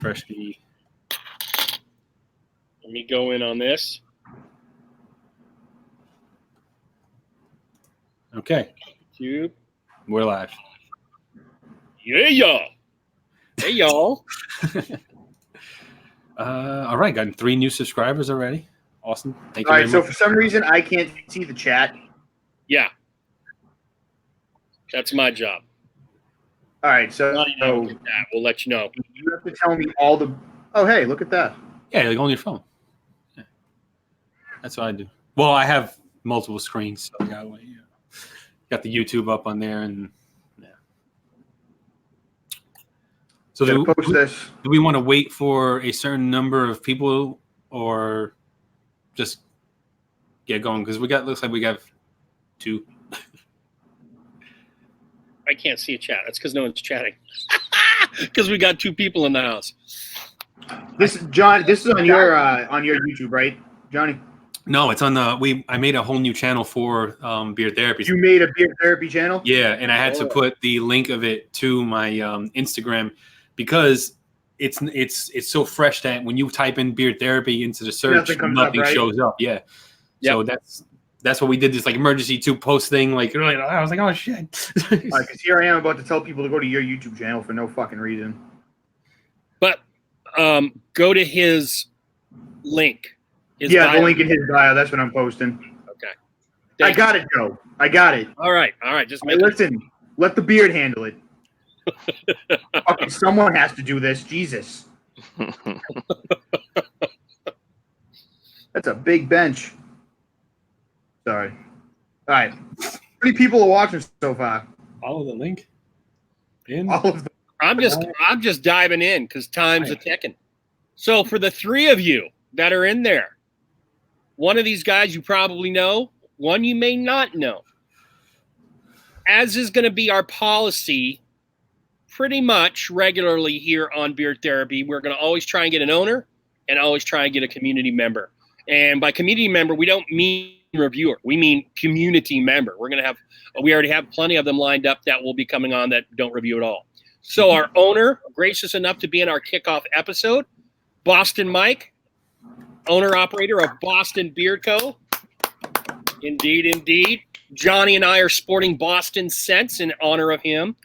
refresh the. Let me go in on this. Okay. YouTube. We're live. Yeah, y'all. Hey, y'all. All right, got 3 new subscribers already. Awesome. Thank you. All right, very so much. for some reason I can't see the chat. Yeah. That's my job. All right, so We'll let you know. you have to tell me all the. Oh, hey, look at that. Yeah, like on your phone. Yeah. That's what I do. Well, I have multiple screens, so I got the YouTube up on there, and yeah. So Post this. Do we want to wait for a certain number of people, or just get going? Because looks like we got 2. I can't see a chat. That's because no one's chatting. Because we got 2 people in the house. This is on your YouTube, right, Johnny? No, it's on the. I made a whole new channel for Beard Therapy. You made a beard therapy channel? Yeah, and I had to put the link of it to my Instagram because it's so fresh that when you type in Beard Therapy into the search, nothing shows up. Yeah, yep. So that's what we did. This like emergency 2 post thing. Like I was like, oh shit. Because here I am about to tell people to go to your YouTube channel for no fucking reason. But go to his link. The link in his bio. That's what I'm posting. Okay. I got it, Joe. I got it. All right. Just listen. Let the beard handle it. Okay, someone has to do this. Jesus. That's a big bench. Sorry. All right. How many people are watching so far? Follow the link. All of them. I'm just diving in because time's a ticking. So for the 3 of you that are in there, one of these guys you probably know, one you may not know. As is going to be our policy pretty much regularly here on Beard Therapy, we're going to always try and get an owner and always try and get a community member. And by community member, we don't mean reviewer. We mean community member. We already have plenty of them lined up that will be coming on that don't review at all. So our owner, gracious enough to be in our kickoff episode, Boston Mike, owner-operator of Boston Beard Co. Indeed. Johnny and I are sporting Boston scents in honor of him.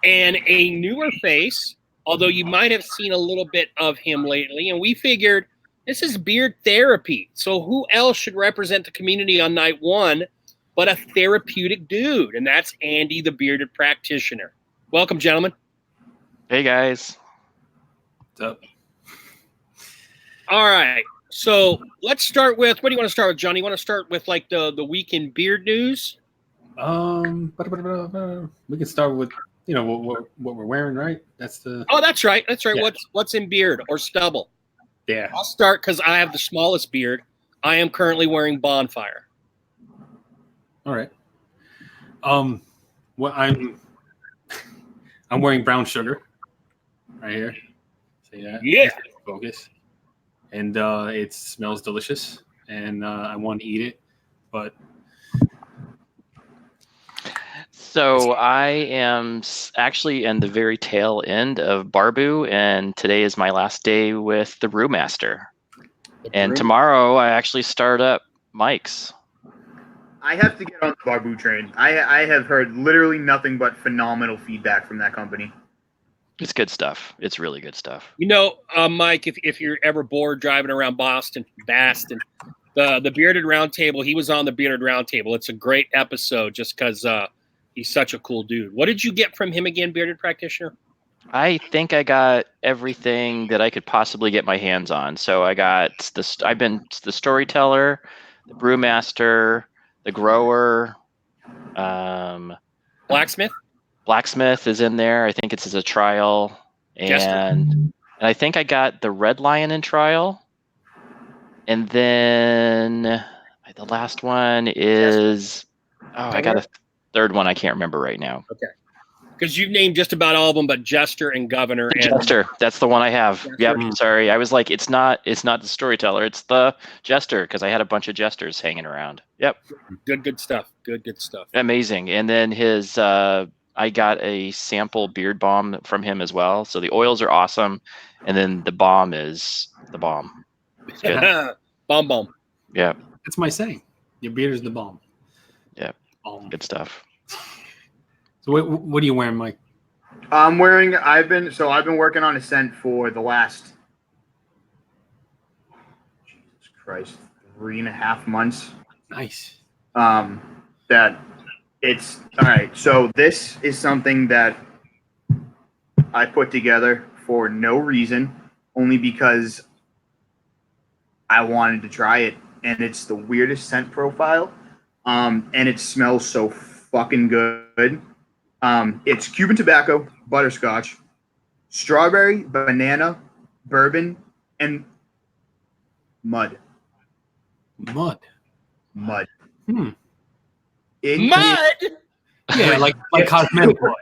And a newer face, although you might have seen a little bit of him lately, and we figured this is Beard Therapy. So who else should represent the community on night 1 but a therapeutic dude? And that's Andy, the Bearded Practitioner. Welcome, gentlemen. Hey, guys. What's up? All right. So let's start with, what do you want to start with, Johnny? You want to start with like the week in beard news? We can start with, what we're wearing, right? That's right. Yeah. What's in beard or stubble? Yeah. I'll start because I have the smallest beard. I am currently wearing Bonfire. All right. Well, I'm wearing brown sugar right here. See that? Yeah. Focus. And it smells delicious, and I want to eat it, but. So I am actually in the very tail end of Barbu, and today is my last day with the Brewmaster. And tomorrow I actually start up Mike's. I have to get on the Barbu train. I have heard literally nothing but phenomenal feedback from that company. It's good stuff. It's really good stuff. Mike, if you're ever bored driving around Boston, the Bearded Roundtable, he was on the Bearded Roundtable. It's a great episode just because he's such a cool dude. What did you get from him again, Bearded Practitioner? I think I got everything that I could possibly get my hands on. So I've been the storyteller, the brewmaster, the grower, Blacksmith. Blacksmith is in there. I think it's as a trial, and I think I got the Red Lion in trial, and then the last one is I got a third one. I can't remember right now. Okay, because you've named just about all of them, but Jester and Governor. Jester, that's the one I have. Yep. Sorry, I was like, it's not the storyteller, it's the Jester, because I had a bunch of Jesters hanging around. Yep. Good stuff. Good stuff. Amazing. And then his I got a sample beard balm from him as well. So the oils are awesome, and then the balm is the bomb. It's good. Bomb. Yeah, That's my saying. Your beard is the bomb. Yeah, good stuff. So what are you wearing, Mike? I've been working on a scent for the last, Jesus Christ, 3.5 months. Nice. That it's all right. So this is something that I put together for no reason, only because I wanted to try it, and it's the weirdest scent profile. And it smells so fucking good. It's Cuban tobacco, butterscotch, strawberry, banana, bourbon, and mud. Mud. Mud. Mud? Yeah, like cosmetic mud.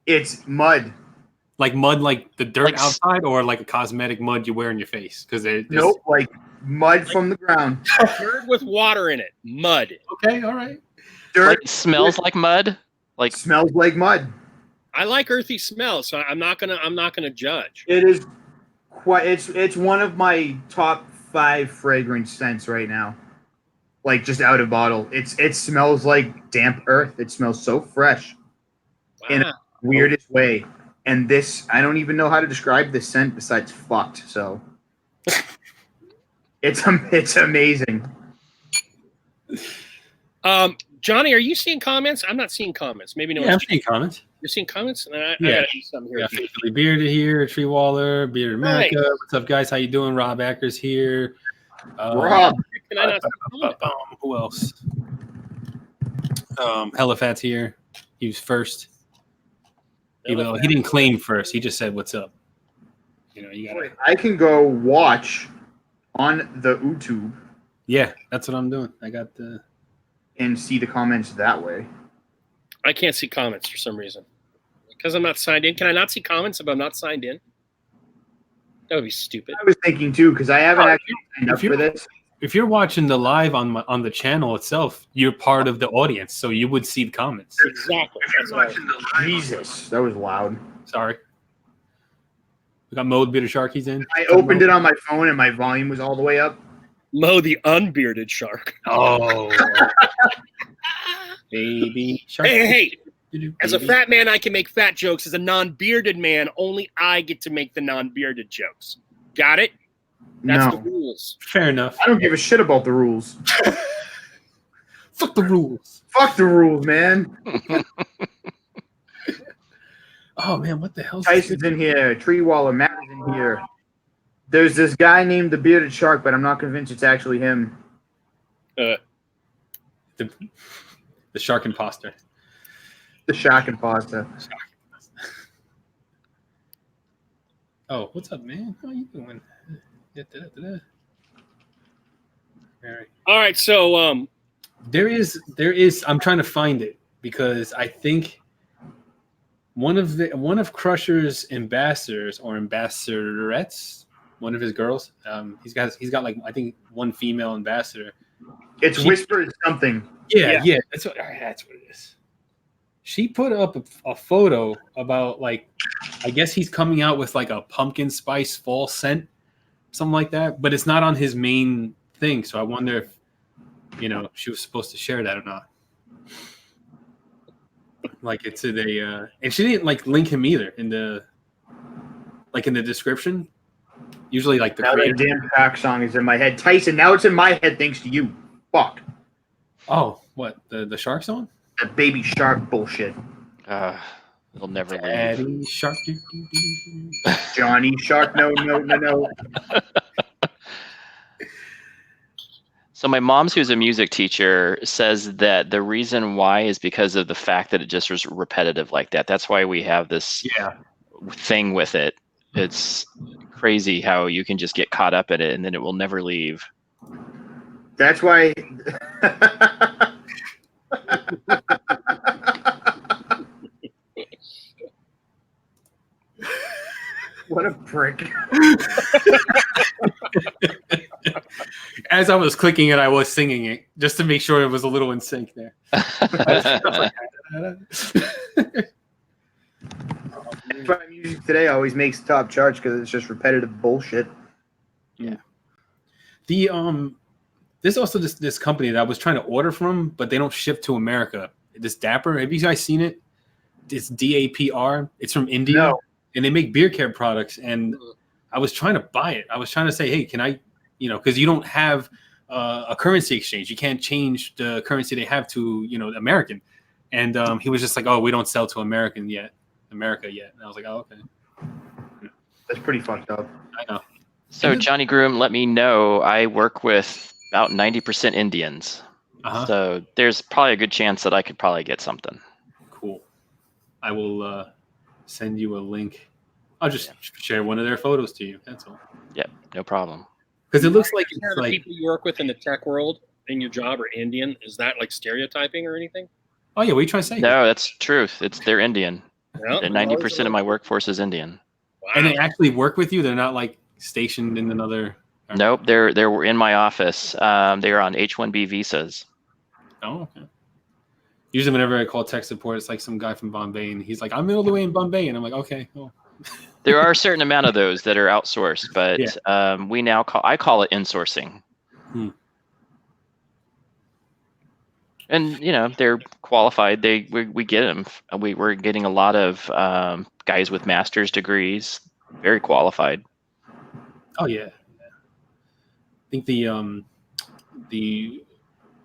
It's mud. Like mud, like the dirt outside, or like a cosmetic mud you wear in your face? Because nope, like mud from the ground. Dirt with water in it. Mud. Okay, all right. Dirt smells like mud. Like smells like mud. I like earthy smells, so I'm not gonna judge. It is quite. It's one of my top 5 fragrance scents right now. Like just out of bottle. It smells like damp earth. It smells so fresh in a weirdest way. And this, I don't even know how to describe this scent besides fucked. So it's amazing. Johnny, are you seeing comments? I'm not seeing comments. Maybe no. Yeah, I'm seeing comments. You're seeing comments? I Yeah. gotta do something here. Yeah, Faithfully Bearded here, Tree Waller, Bearded America. Nice. What's up, guys? How you doing? Rob Acker's here. Rob. Can I not see comments? Who else? Helifat's here. He was first. Even though he didn't claim first, he just said, "What's up?" You know, you gotta. I can go watch on the YouTube. Yeah, that's what I'm doing. I got the. And see the comments that way. I can't see comments for some reason because I'm not signed in. Can I not see comments if I'm not signed in? That would be stupid. I was thinking too because I haven't actually signed up for this. If you're watching the live on the channel itself, you're part of the audience, so you would see the comments. Exactly. Jesus, that was loud. Sorry. We got Mo the Bearded Shark. He's in. I opened it on my phone and my volume was all the way up. Mo the unbearded shark. Oh, baby shark. Hey. As a fat man, I can make fat jokes. As a non-bearded man, only I get to make the non-bearded jokes. Got it? That's the rules. Fair enough. I don't give a shit about the rules. Fuck the rules. Fuck the rules, man. Oh man, what the hell? Tyson's in here. Tree Waller, Matt is in here. There's this guy named the Bearded Shark, but I'm not convinced it's actually him. The shark imposter. The shark imposter. Oh, what's up, man? How you doing? All right, so there is. I'm trying to find it because I think one of Crusher's ambassadors or ambassadorettes, one of his girls. He's got like I think one female ambassador. It's Whispered something. Yeah. That's what it is. She put up a photo about like, I guess he's coming out with like a pumpkin spice fall scent, something like that. But it's not on his main thing, so I wonder if she was supposed to share that or not. Like it's and she didn't like link him either in the description. Usually like the now that damn pack song is in my head. Tyson, now it's in my head thanks to you. Fuck. Oh, what the shark song? That baby shark bullshit. It'll never leave. Daddy shark. Johnny Shark. No. So my mom's, who's a music teacher, says that the reason why is because of the fact that it just was repetitive like that. That's why we have this thing with it. It's crazy how you can just get caught up in it and then it will never leave. That's why. What a prick. As I was clicking it, I was singing it just to make sure it was a little in sync there. My music today always makes top charts because it's just repetitive bullshit. Yeah. There's also this company that I was trying to order from, but they don't ship to America. This Dapper, have you guys seen it? It's DAPR. It's from India, and they make beard care products. And I was trying to buy it. I was trying to say, hey, can I, because you don't have a currency exchange. You can't change the currency they have to, American. And he was just like, oh, we don't sell to America yet. And I was like, oh, okay. That's pretty fucked up. I know. So Johnny Groom, let me know. I work with about 90% Indians. So there's probably a good chance that I could probably get something. Cool. I will send you a link. I'll just share one of their photos to you. That's all. Yep, no problem. Because it looks like it's like people you work with in the tech world in your job are Indian. Is that like stereotyping or anything? Oh yeah, what are you trying to say? No, that's truth. They're Indian. Yep. 90% of my workforce is Indian. Wow. And they actually work with you. They're not like stationed in another. Nope, they're in my office. They're on H-1B visas. Oh, okay. Usually, whenever I call tech support, it's like some guy from Bombay, and he's like, "I'm all the way in Bombay," and I'm like, "Okay." Oh. There are a certain amount of those that are outsourced, but I call it insourcing. And they're qualified. We get them. We're getting a lot of guys with master's degrees, very qualified. Oh yeah. I think the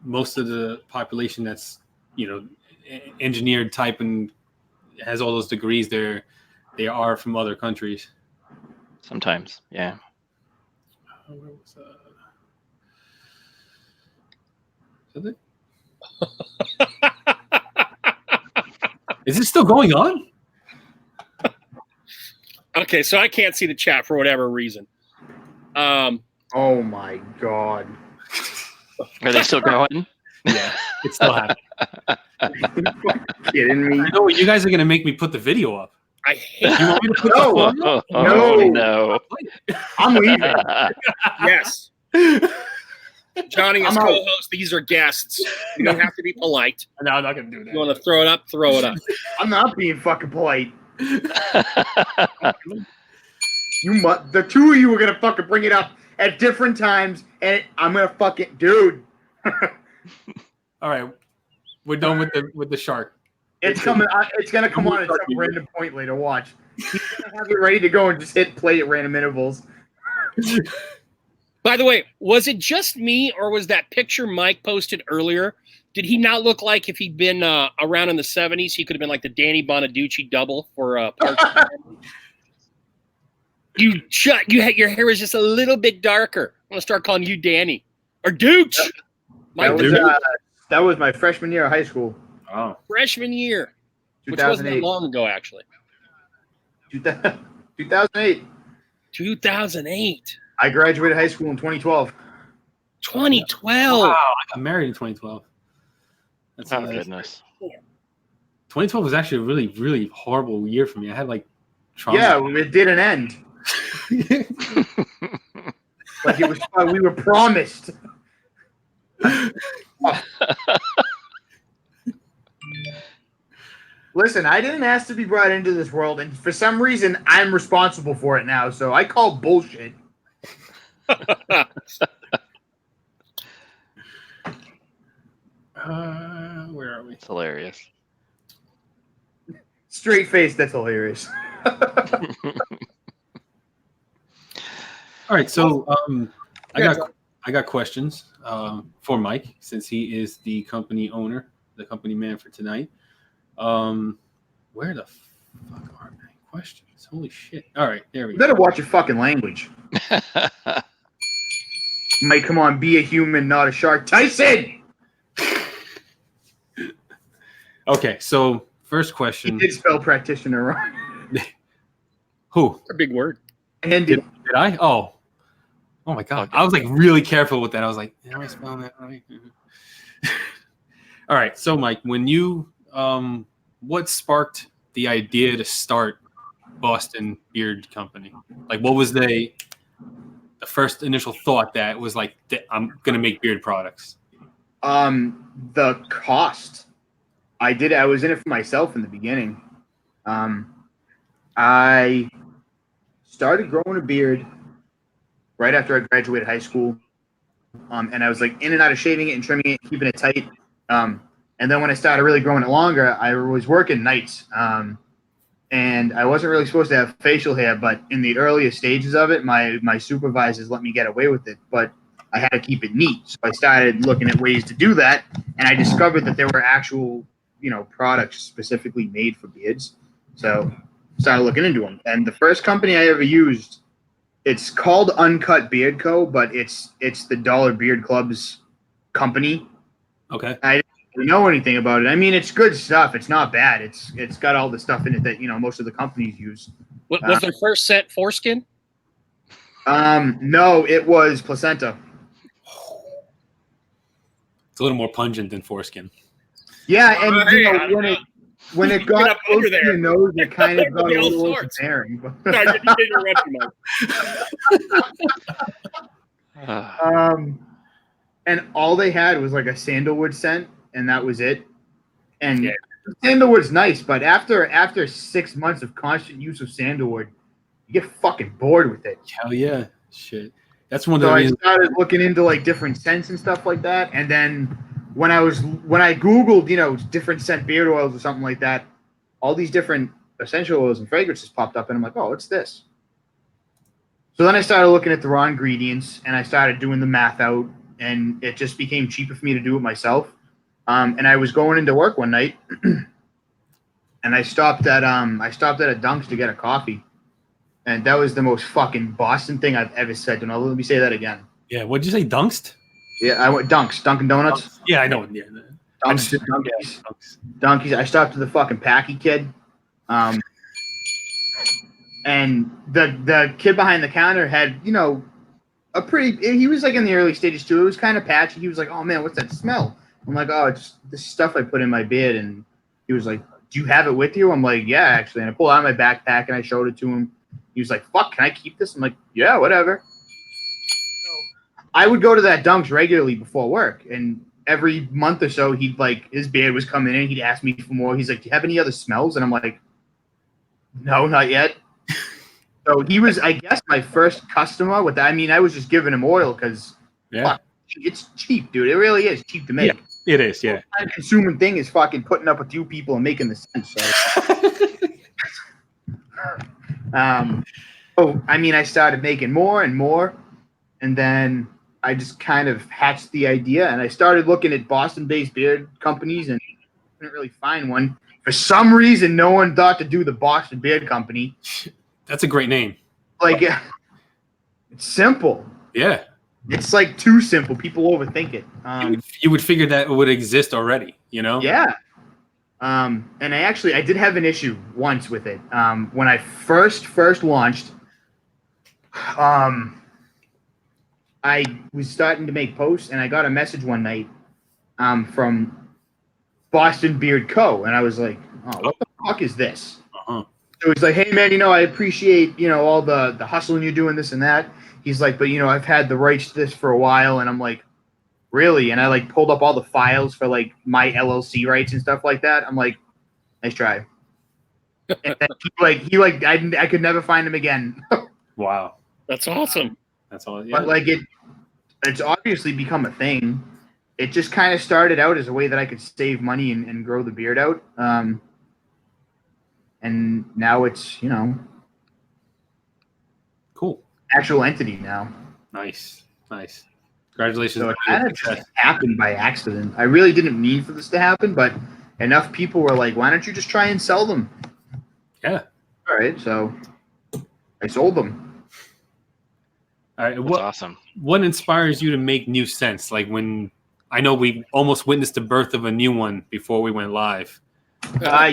most of the population that's engineered type and has all those degrees, they are from other countries. Sometimes, yeah. Is it still going on? Okay, so I can't see the chat for whatever reason. Oh my god. Are they still going? Yeah, it's still happening. Kidding me? I know you guys are gonna make me put the video up. I hate You want me to put No. I'm leaving. Yes. Johnny is co-host. These are guests. You don't have to be polite. No, I'm not gonna do that. You want to throw it up? Throw it up. I'm not being fucking polite. The two of you are gonna fucking bring it up at different times, and I'm gonna fucking dude. All right, we're done with the shark. It's coming. It's gonna come on at some random point later. Watch. He's gonna have it ready to go and just hit play at random intervals. By the way, was it just me, or was that picture Mike posted earlier? Did he not look like if he'd been around in the 70s, he could have been like the Danny Bonaducci double for Parks? Your hair was just a little bit darker. I'm gonna start calling you Danny or Dooch. That was my freshman year of high school. Oh, freshman year, which wasn't that long ago, actually. 2008. 2008. I graduated high school in 2012. 2012. Wow, I got married in 2012. That's goodness. 2012 was actually a really, really horrible year for me. I had like trauma. Yeah, it didn't end. Like it was. We were promised. Listen, I didn't ask to be brought into this world, and for some reason, I'm responsible for it now. So I call bullshit. Where are we? It's hilarious. Straight face, that's hilarious. All right, so I got questions for Mike, since he is the company owner, the company man for tonight. Where the fuck are my questions? Holy shit! All right, there we You go. better watch your fucking language. Mike, come on, be a human, not a shark. Tyson! Okay, so first question. He did spell practitioner wrong. Who? A big word. And Did I? Oh my god! I was like really careful with that. I was like, "Am I spelling that right?" All right, so Mike, when you what sparked the idea to start Boston Beard Company? Like, what was the the first initial thought that was like, I'm gonna make beard products? The cost. I was in it for myself in the beginning. I started growing a beard right after I graduated high school. And I was like in and out of shaving it and trimming it, keeping it tight. And then when I started really growing it longer, I was working nights. And I wasn't really supposed to have facial hair, but in the earliest stages of it, my supervisors let me get away with it. But I had to keep it neat. So I started looking at ways to do that. And I discovered that there were actual, products specifically made for beards. So started looking into them. And the first company I ever used, it's called Uncut Beard Co., but it's the Dollar Beard Club's company. Okay. I didn't know anything about it. I mean, it's good stuff. It's not bad. It's got all the stuff in it that most of the companies use. Was their first scent foreskin? No, it was placenta. It's a little more pungent than foreskin. Yeah, and when it got close to your nose, it kind of got a little overbearing. And all they had was like a sandalwood scent, and that was it. And sandalwood's nice, but after 6 months of constant use of sandalwood, you get fucking bored with it. Hell yeah, shit. That's one of the reasons. I started looking into like different scents and stuff like that, and then when I Googled, different scent beard oils or something like that, all these different essential oils and fragrances popped up, and I'm like, oh, what's this? So then I started looking at the raw ingredients, and I started doing the math out, and it just became cheaper for me to do it myself. And I was going into work one night, and I stopped at a Dunk's to get a coffee, and that was the most fucking Boston thing I've ever said. And let me say that again. Yeah, what'd you say, Dunk's? Yeah, I went Dunk's, Dunkin' Donuts. Yeah, I know. Yeah, Dunkies. I stopped at the fucking Packy Kid, and the kid behind the counter had he was like in the early stages too. It was kind of patchy. He was like, "Oh man, what's that smell?" I'm like, "Oh, it's this stuff I put in my beard." And he was like, "Do you have it with you?" I'm like, "Yeah, actually." And I pulled out my backpack and I showed it to him. He was like, "Fuck, can I keep this?" I'm like, "Yeah, whatever." I would go to that Dunk's regularly before work, and every month or so, his beard was coming in. He'd ask me for more. He's like, "Do you have any other smells?" And I'm like, "No, not yet." So he was, I guess, my first customer with that. I mean, I was just giving him oil because it's cheap, dude. It really is cheap to make. Yeah, it is, yeah. The consuming thing is fucking putting up with you people and making the sense. So, I started making more and more, and then I just kind of hatched the idea, and I started looking at Boston-based beard companies, and couldn't really find one. For some reason, no one thought to do the Boston Beard Company. That's a great name. Like, it's simple. Yeah. It's like too simple. People overthink it. You would figure that it would exist already, Yeah. And I did have an issue once with it. When I first launched, I was starting to make posts, and I got a message one night from Boston Beard Co. And I was like, "Oh, what the fuck is this?" Uh-huh. So he's like, "Hey man, I appreciate all the hustling you're doing, this and that." He's like, "But I've had the rights to this for a while." And I'm like, "Really?" And I pulled up all the files for my LLC rights and stuff like that. I'm like, "Nice try." And then I could never find him again. Wow, that's awesome. That's all. Yeah. But it's obviously become a thing. It just kind of started out as a way that I could save money and grow the beard out. And now it's, cool. Actual entity now. Nice. Congratulations. So it kind of just happened by accident. I really didn't mean for this to happen, but enough people were like, "Why don't you just try and sell them?" Yeah. All right. So I sold them. All right. That's awesome. What inspires you to make new scents? Like when I know we almost witnessed the birth of a new one before we went live.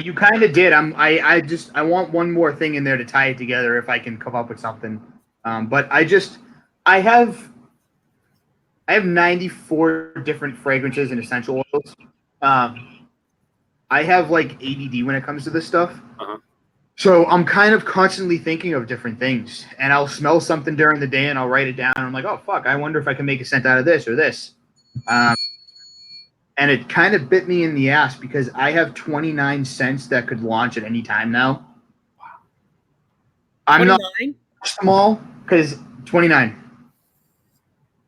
You kind of did. I want one more thing in there to tie it together if I can come up with something. But I have 94 different fragrances and essential oils. I have ADD when it comes to this stuff. Uh-huh. So I'm kind of constantly thinking of different things, and I'll smell something during the day, and I'll write it down. And I'm like, oh fuck, I wonder if I can make a scent out of this or this. And it kind of bit me in the ass because I have 29 scents that could launch at any time now. Wow. I'm 29? Not small because 29.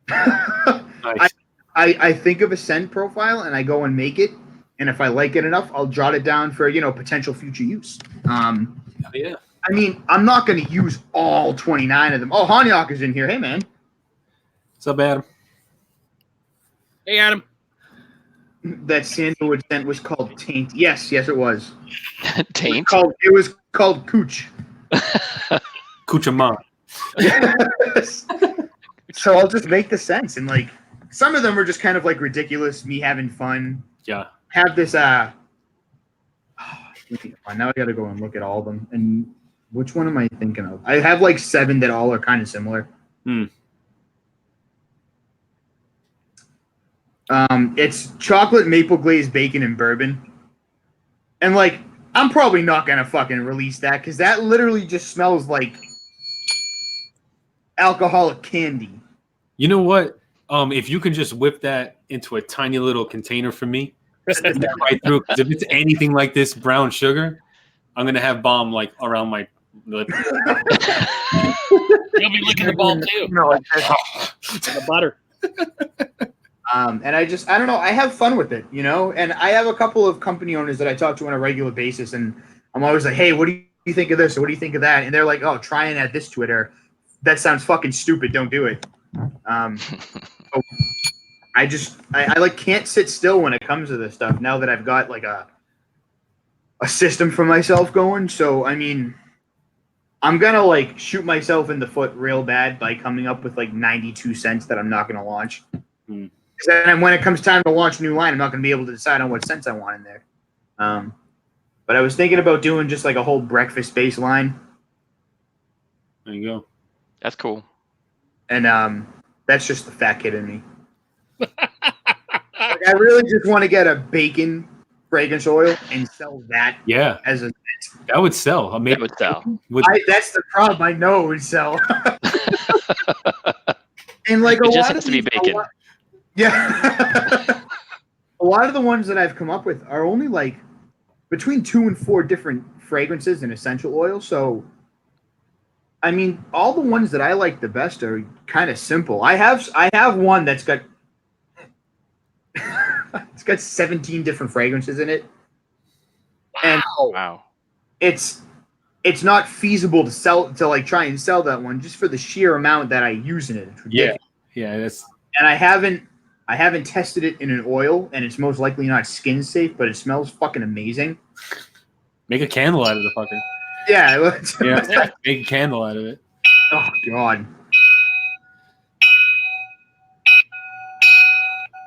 Nice. I think of a scent profile and I go and make it, and if I like it enough, I'll jot it down for potential future use. Yeah. I mean, I'm not going to use all 29 of them. Oh, Hanyok is in here. Hey, man. What's up, Adam? Hey, Adam. That sandalwood scent was called Taint. Yes, it was. Taint? It was called Cooch. Coochama. Yes. So I'll just make the sense, and like some of them are just kind of like ridiculous, me having fun. Yeah. Have this now I gotta go and look at all of them. And which one am I thinking of? I have like 7 that all are kind of similar. It's chocolate, maple glazed bacon, and bourbon. And like, I'm probably not gonna fucking release that because that literally just smells like alcoholic candy. You know what? If you can just whip that into a tiny little container for me, send that right through. Because if it's anything like this brown sugar, I'm gonna have bomb like around my lip. You'll be licking the ball too. The butter. And I don't know. I have fun with it, and I have a couple of company owners that I talk to on a regular basis, and I'm always like, hey, what do you think of this? Or what do you think of that? And they're like, oh, try and add this to it, or that sounds fucking stupid. Don't do it. So I like can't sit still when it comes to this stuff now that I've got like a system for myself going. So, I mean, I'm going to like shoot myself in the foot real bad by coming up with like 92 cents that I'm not going to launch. And when it comes time to launch a new line, I'm not going to be able to decide on what scents I want in there. But I was thinking about doing just like a whole breakfast-based line. There you go. That's cool. And that's just the fat kid in me. I really just want to get a bacon fragrance oil and sell that. Yeah, as a that would sell. I mean, it would sell. That's the problem. I know it would sell. And like it just has to be bacon. Yeah. A lot of the ones that I've come up with are only like between 2 and 4 different fragrances and essential oils. So, I mean, all the ones that I like the best are kind of simple. I have one that's got it's got 17 different fragrances in it. And wow. It's not feasible to like try and sell that one just for the sheer amount that I use in it. It's ridiculous. Yeah, that's. And I haven't tested it in an oil, and it's most likely not skin safe, but it smells fucking amazing. Make a candle out of the fucker. Yeah. Make a candle out of it. Oh God.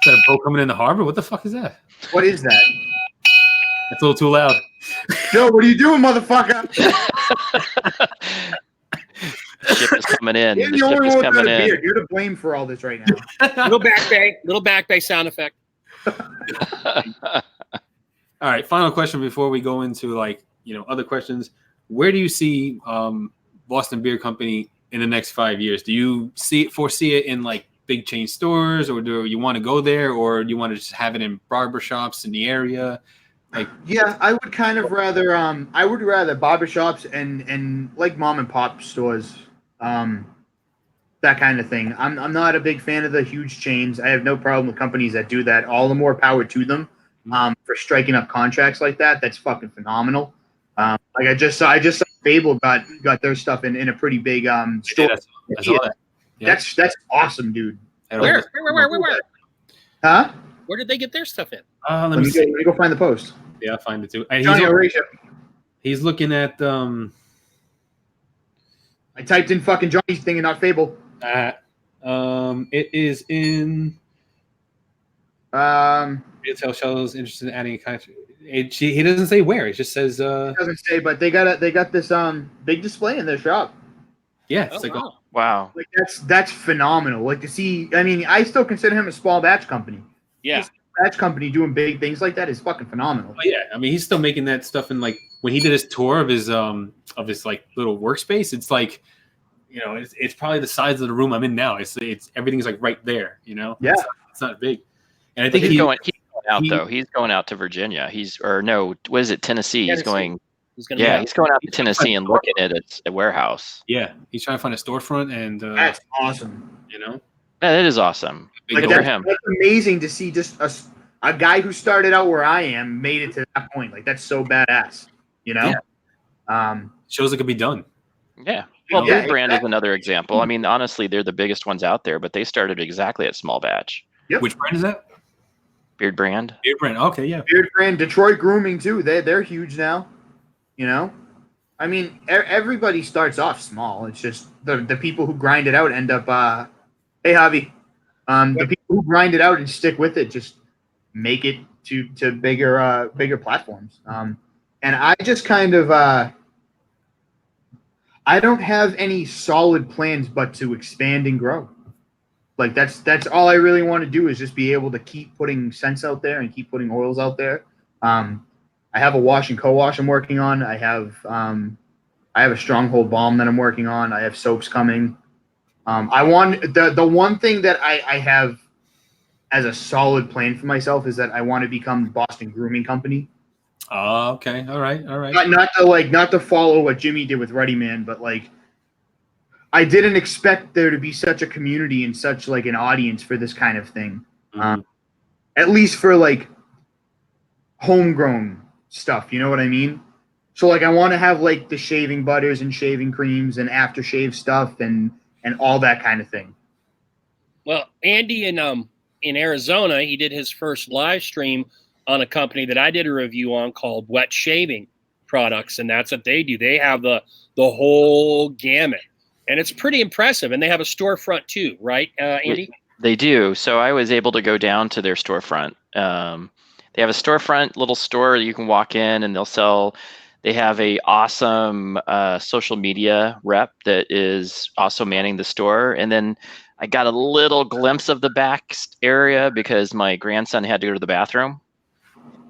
Is that a boat coming in the harbor? What the fuck is that? What is that? That's a little too loud. Joe, what are you doing, motherfucker? Ship is coming in. You're the only one without a beard. You're to blame for all this right now. Little back bay sound effect. All right, final question before we go into like other questions. Where do you see Boston Beer Company in the next 5 years? Do you foresee it in like big chain stores, or do you want to go there, or do you want to just have it in barber shops in the area? Like, yeah, I would kind of rather barber shops and like mom and pop stores, that kind of thing. I'm not a big fan of the huge chains. I have no problem with companies that do that. All the more power to them. For striking up contracts like that. That's fucking phenomenal. Like I just saw Fable got their stuff in a pretty big store. I saw that. Yeah. That's awesome, dude. Where? Huh? Where did they get their stuff in? Let me go find the post. Yeah, I'll find it too. And he's looking at I typed in fucking Johnny's thing and not Fable. It is in retail shelves interested in adding a country. He doesn't say where. It just says it doesn't say, but they got this big display in their shop. Yeah, it's wow. Like that's phenomenal. Like to see. I mean, I still consider him a small batch company. Yeah. He's batch company doing big things like that is fucking phenomenal. Oh, yeah, I mean, he's still making that stuff in like when he did his tour of his like little workspace. It's like, you know, it's probably the size of the room I'm in now. It's everything's like right there. You know, Yeah, it's not big. And I think he's going out though. He's going out to Virginia. What is it? Tennessee. He's going out to Tennessee and looking at a warehouse. Yeah, he's trying to find a storefront, and that's awesome. You know, that is awesome. Like Good for him. That's amazing to see. Just a guy who started out where I am made it to that point. Like that's so badass. You know, shows it could be done. Yeah. Well, Beard Brand is another example. I mean, honestly, they're the biggest ones out there, but they started exactly at small batch. Yep. Which brand is that? Beard Brand. Beard Brand. Okay, yeah. Beard Brand, Detroit Grooming too. They're huge now. You know, I mean, everybody starts off small. It's just the people who grind it out end up. Hey, Javi. The people who grind it out and stick with it just make it to bigger platforms. And I just kind of. I don't have any solid plans but to expand and grow. Like that's all I really want to do is just be able to keep putting scents out there and keep putting oils out there. I have a wash and co-wash I'm working on. I have a stronghold balm that I'm working on. I have soaps coming. I want the one thing that I have as a solid plan for myself is that I want to become the Boston Grooming Company. Oh, okay. All right. Not to follow what Jimmy did with Ruddy Man, but like I didn't expect there to be such a community and such like an audience for this kind of thing. Mm-hmm. At least for like homegrown stuff, you know what I mean? So like I want to have like the shaving butters and shaving creams and aftershave stuff and all that kind of thing. Well, Andy in Arizona, he did his first live stream on a company that I did a review on called Wet Shaving Products, and that's what they do. They have the whole gamut, and it's pretty impressive. And they have a storefront too, right, Andy? They do. So I was able to go down to their storefront. They have a storefront, little store that you can walk in, and they'll sell. They have a awesome social media rep that is also manning the store, and then I got a little glimpse of the back area because my grandson had to go to the bathroom.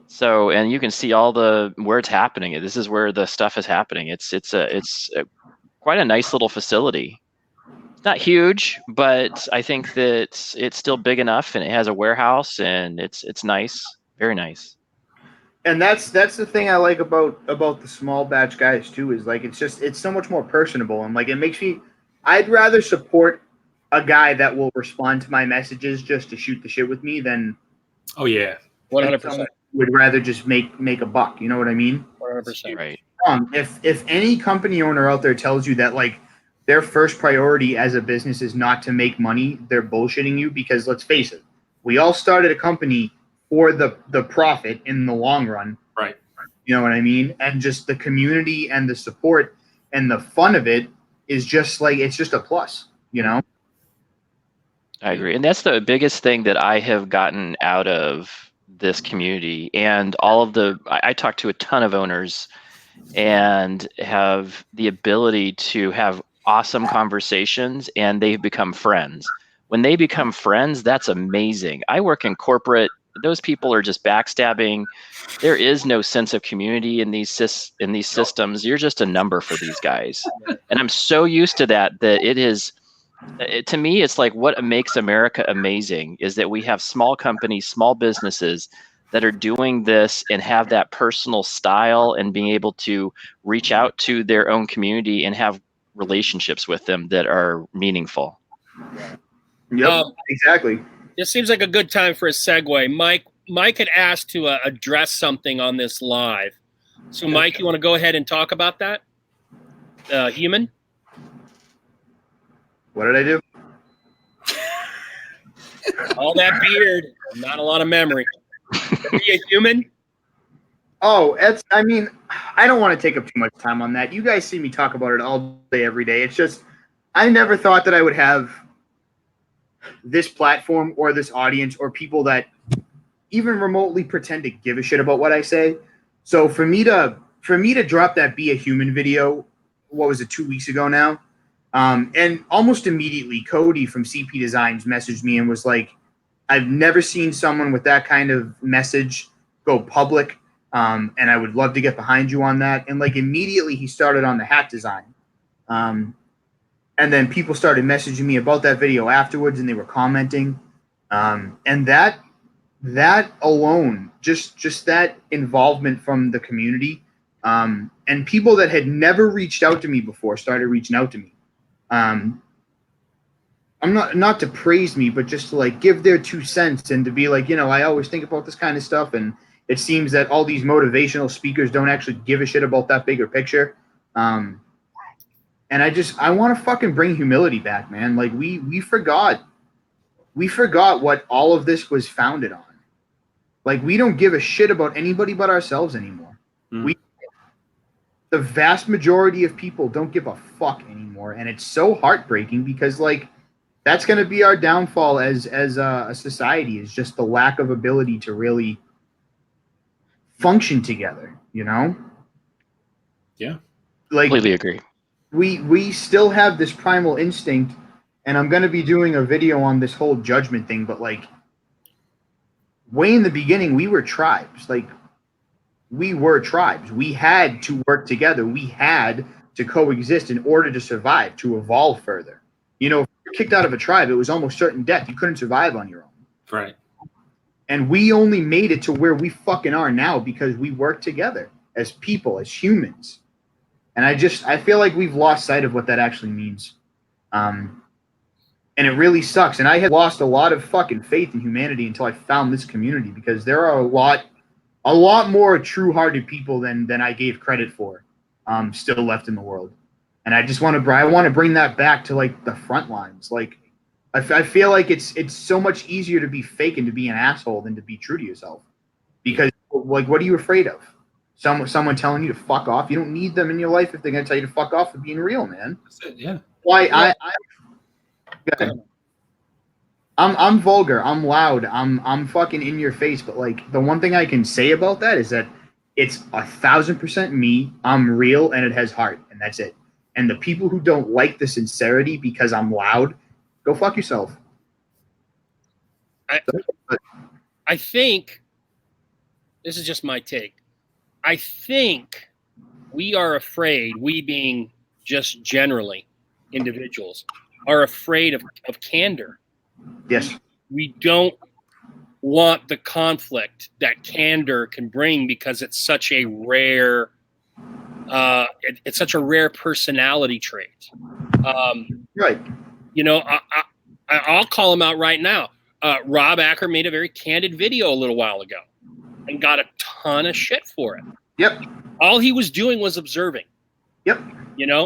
So, and you can see all where it's happening. This is where the stuff is happening. It's quite a nice little facility. It's not huge, but I think that it's still big enough, and it has a warehouse, and it's nice, very nice. And that's the thing I like about the small batch guys too, is like it's so much more personable, and like it makes me. I'd rather support a guy that will respond to my messages just to shoot the shit with me than. Oh yeah, 100%. Would rather just make a buck. You know what I mean? 100%. Right. If any company owner out there tells you that like their first priority as a business is not to make money, they're bullshitting you, because let's face it, we all started a company for the profit in the long run. Right. You know what I mean? And just the community and the support and the fun of it is just like, it's just a plus, you know? I agree. And that's the biggest thing that I have gotten out of this community, and all of I talk to a ton of owners and have the ability to have awesome conversations, and they've become friends. When they become friends, that's amazing. I work in corporate. Those people are just backstabbing. There is no sense of community in these systems. You're just a number for these guys. And I'm so used to that it is, to me, it's like what makes America amazing is that we have small companies, small businesses that are doing this and have that personal style and being able to reach out to their own community and have relationships with them that are meaningful. Yep, exactly. This seems like a good time for a segue. Mike had asked to address something on this live. So, Mike, you want to go ahead and talk about that? Human? What did I do? All that beard, not a lot of memory. Be a human? Oh, I don't want to take up too much time on that. You guys see me talk about it all day, every day. It's just, I never thought that I would have this platform or this audience or people that even remotely pretend to give a shit about what I say. So for me to drop that Be a Human video, what was it, 2 weeks ago now? And almost immediately, Cody from CP Designs messaged me and was like, I've never seen someone with that kind of message go public. And I would love to get behind you on that. And like immediately he started on the hat design. And then people started messaging me about that video afterwards, and they were commenting. And that alone, just that involvement from the community, and people that had never reached out to me before started reaching out to me. I'm not to praise me, but just to like give their 2 cents and to be like, I always think about this kind of stuff, and it seems that all these motivational speakers don't actually give a shit about that bigger picture. And I want to fucking bring humility back, man. Like we forgot what all of this was founded on. Like we don't give a shit about anybody but ourselves anymore. The vast majority of people don't give a fuck anymore, and it's so heartbreaking because like that's going to be our downfall as a society, is just the lack of ability to really function together, Yeah. Like Completely agree. We still have this primal instinct, and I'm going to be doing a video on this whole judgment thing, but like way in the beginning, we were tribes. Like we were tribes. We had to work together. We had to coexist in order to survive, to evolve further. If you're kicked out of a tribe, it was almost certain death. You couldn't survive on your own. Right. And we only made it to where we fucking are now because we work together as people, as humans. And I feel like we've lost sight of what that actually means. And it really sucks. And I had lost a lot of fucking faith in humanity until I found this community, because there are a lot more true-hearted people than I gave credit for still left in the world. And I want to bring that back to like the front lines. Like I feel like it's so much easier to be fake and to be an asshole than to be true to yourself. Because like, what are you afraid of? Someone telling you to fuck off? You don't need them in your life if they're going to tell you to fuck off for being real, man. That's it, yeah. Why I'm vulgar. I'm loud. I'm fucking in your face. But like the one thing I can say about that is that it's 1,000% me. I'm real, and it has heart, and that's it. And the people who don't like the sincerity because I'm loud, go fuck yourself. I think this is just my take. I think we are afraid, we being just generally individuals, are afraid of candor. Yes. We don't want the conflict that candor can bring because it's such a rare it's such a rare personality trait. Right. I'll call him out right now. Rob Acker made a very candid video a little while ago and got a ton of shit for it. Yep. All he was doing was observing. Yep.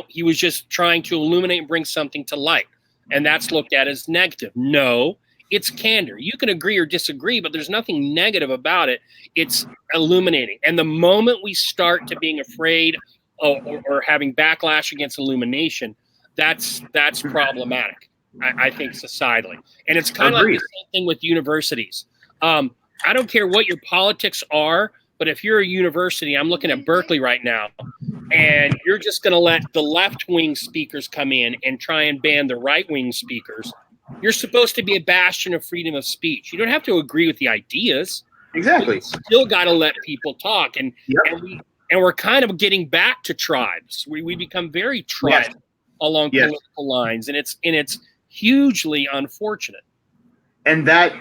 He was just trying to illuminate and bring something to light. And that's looked at as negative. No, it's candor. You can agree or disagree, but there's nothing negative about it. It's illuminating. And the moment we start to being afraid or having backlash against illumination, that's problematic, I think, societally. And it's kind of like the same thing with universities. I don't care what your politics are, but if you're a university, I'm looking at Berkeley right now, and you're just going to let the left-wing speakers come in and try and ban the right-wing speakers, you're supposed to be a bastion of freedom of speech. You don't have to agree with the ideas. Exactly. You still got to let people talk. And we're kind of getting back to tribes. We become very tribal along political lines, and it's hugely unfortunate. And that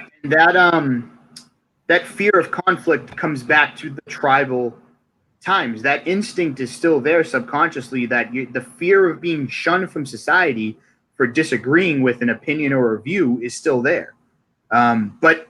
fear of conflict comes back to the tribal times. That instinct is still there subconsciously, that the fear of being shunned from society for disagreeing with an opinion or a view is still there. But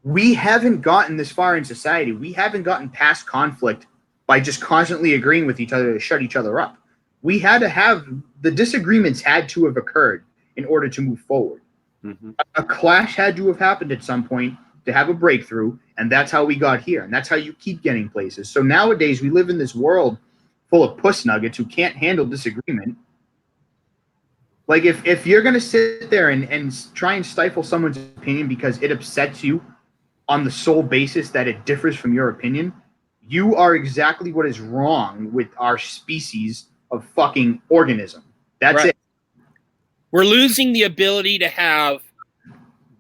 we haven't gotten this far in society. We haven't gotten past conflict by just constantly agreeing with each other to shut each other up. We had to have the disagreements had to have occurred in order to move forward. Mm-hmm. A clash had to have happened at some point to have a breakthrough, and that's how we got here, and that's how you keep getting places. So nowadays we live in this world full of puss nuggets who can't handle disagreement. Like if you're going to sit there and try and stifle someone's opinion because it upsets you on the sole basis that it differs from your opinion, you are exactly what is wrong with our species of fucking organism. That's it. We're losing the ability to have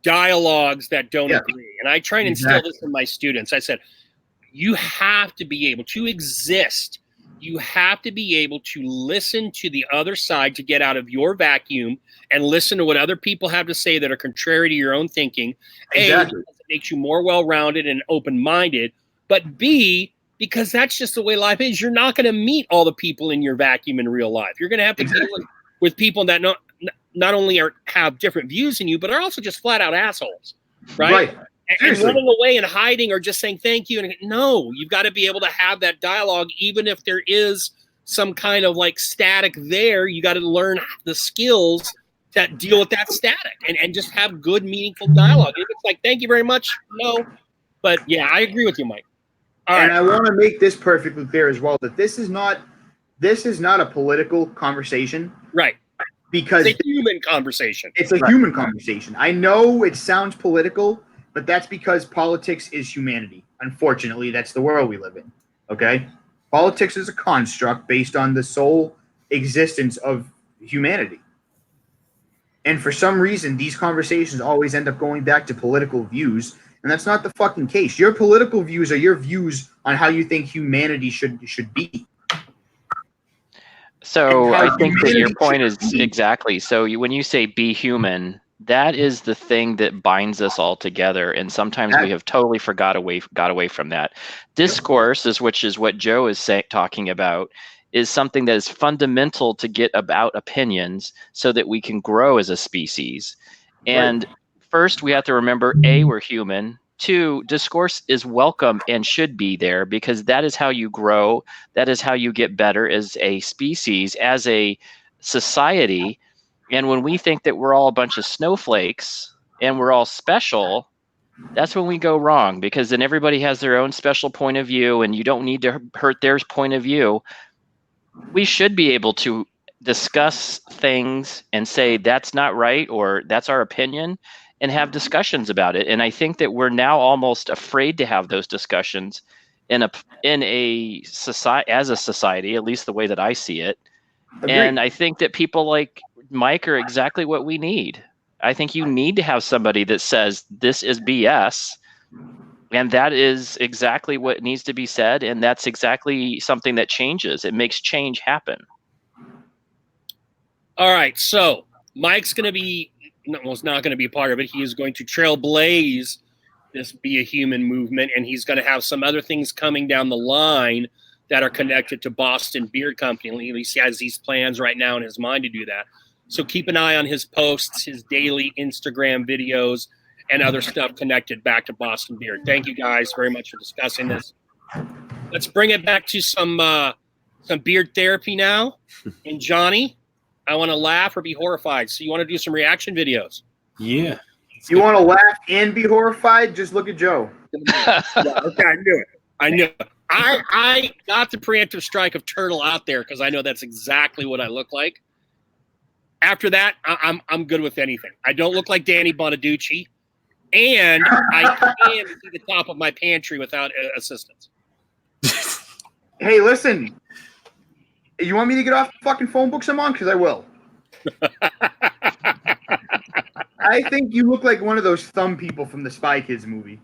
dialogues that don't agree. And I try and instill this in my students. I said, you have to be able to exist. You have to be able to listen to the other side to get out of your vacuum and listen to what other people have to say that are contrary to your own thinking. Exactly. A, it makes you more well-rounded and open-minded. But B, because that's just the way life is, you're not going to meet all the people in your vacuum in real life. You're going to have to deal with people that not only have different views than you, but are also just flat-out assholes, right? And running away and hiding or just saying thank you. And no, you've got to be able to have that dialogue, even if there is some kind of like static there. You got to learn the skills that deal with that static and just have good, meaningful dialogue. If it's like, thank you very much. No, but yeah, I agree with you, Mike. All right. I want to make this perfectly clear as well, that this is not a political conversation. Right. Because it's a human conversation. It's a human conversation. I know it sounds political, but that's because politics is humanity. Unfortunately, that's the world we live in. Okay? Politics is a construct based on the sole existence of humanity. And for some reason, these conversations always end up going back to political views, and that's not the fucking case. Your political views are your views on how you think humanity should be. So I think that your point is exactly. So when you say be human, that is the thing that binds us all together. And sometimes we have totally got away from that. Discourse, which is what Joe is talking about, is something that is fundamental to get about opinions so that we can grow as a species. And first, we have to remember, A, we're human. 2, discourse is welcome and should be there because that is how you grow. That is how you get better as a species, as a society. And when we think that we're all a bunch of snowflakes and we're all special, that's when we go wrong, because then everybody has their own special point of view and you don't need to hurt their point of view. We should be able to discuss things and say that's not right or that's our opinion and have discussions about it. And I think that we're now almost afraid to have those discussions in a society, as a society, at least the way that I see it. Agreed. And I think that people like Mike are exactly what we need. I think you need to have somebody that says this is BS, and that is exactly what needs to be said, and that's exactly something that changes. It makes change happen. All right, so Mike's going to be, was not going to be a part of it. He is going to trailblaze this Be a Human movement, and he's going to have some other things coming down the line that are connected to Boston Beard Company. At least he has these plans right now in his mind to do that. So keep an eye on his posts, his daily Instagram videos, and other stuff connected back to Boston Beard. Thank you guys very much for discussing this. Let's bring it back to some beard therapy now. And Johnny, I want to laugh or be horrified. So you want to do some reaction videos? Yeah. You want to laugh and be horrified? Just look at Joe. Yeah, okay, I knew it. I knew it. I got the preemptive strike of turtle out there because I know that's exactly what I look like. After that, I'm good with anything. I don't look like Danny Bonaducci, and I can see the top of my pantry without assistance. Hey, listen. You want me to get off the fucking phone books I'm on? Because I will. I think you look like one of those thumb people from the Spy Kids movie.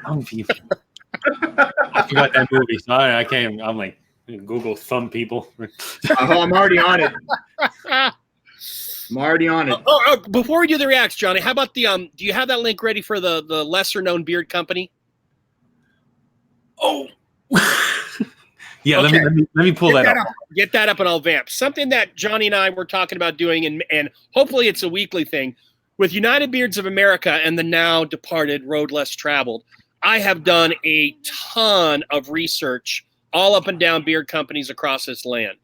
Thumb people. I forgot that movie. So I can't. I'm like, Google thumb people. I'm already on it. I'm already on it. Before we do the reacts, Johnny, how about the do you have that link ready for the lesser known beard company? Oh. Yeah, okay. let me pull that up. Get that up and I'll vamp. Something that Johnny and I were talking about doing, and hopefully it's a weekly thing, with United Beards of America and the now departed Road Less Traveled. I have done a ton of research all up and down beard companies across this land.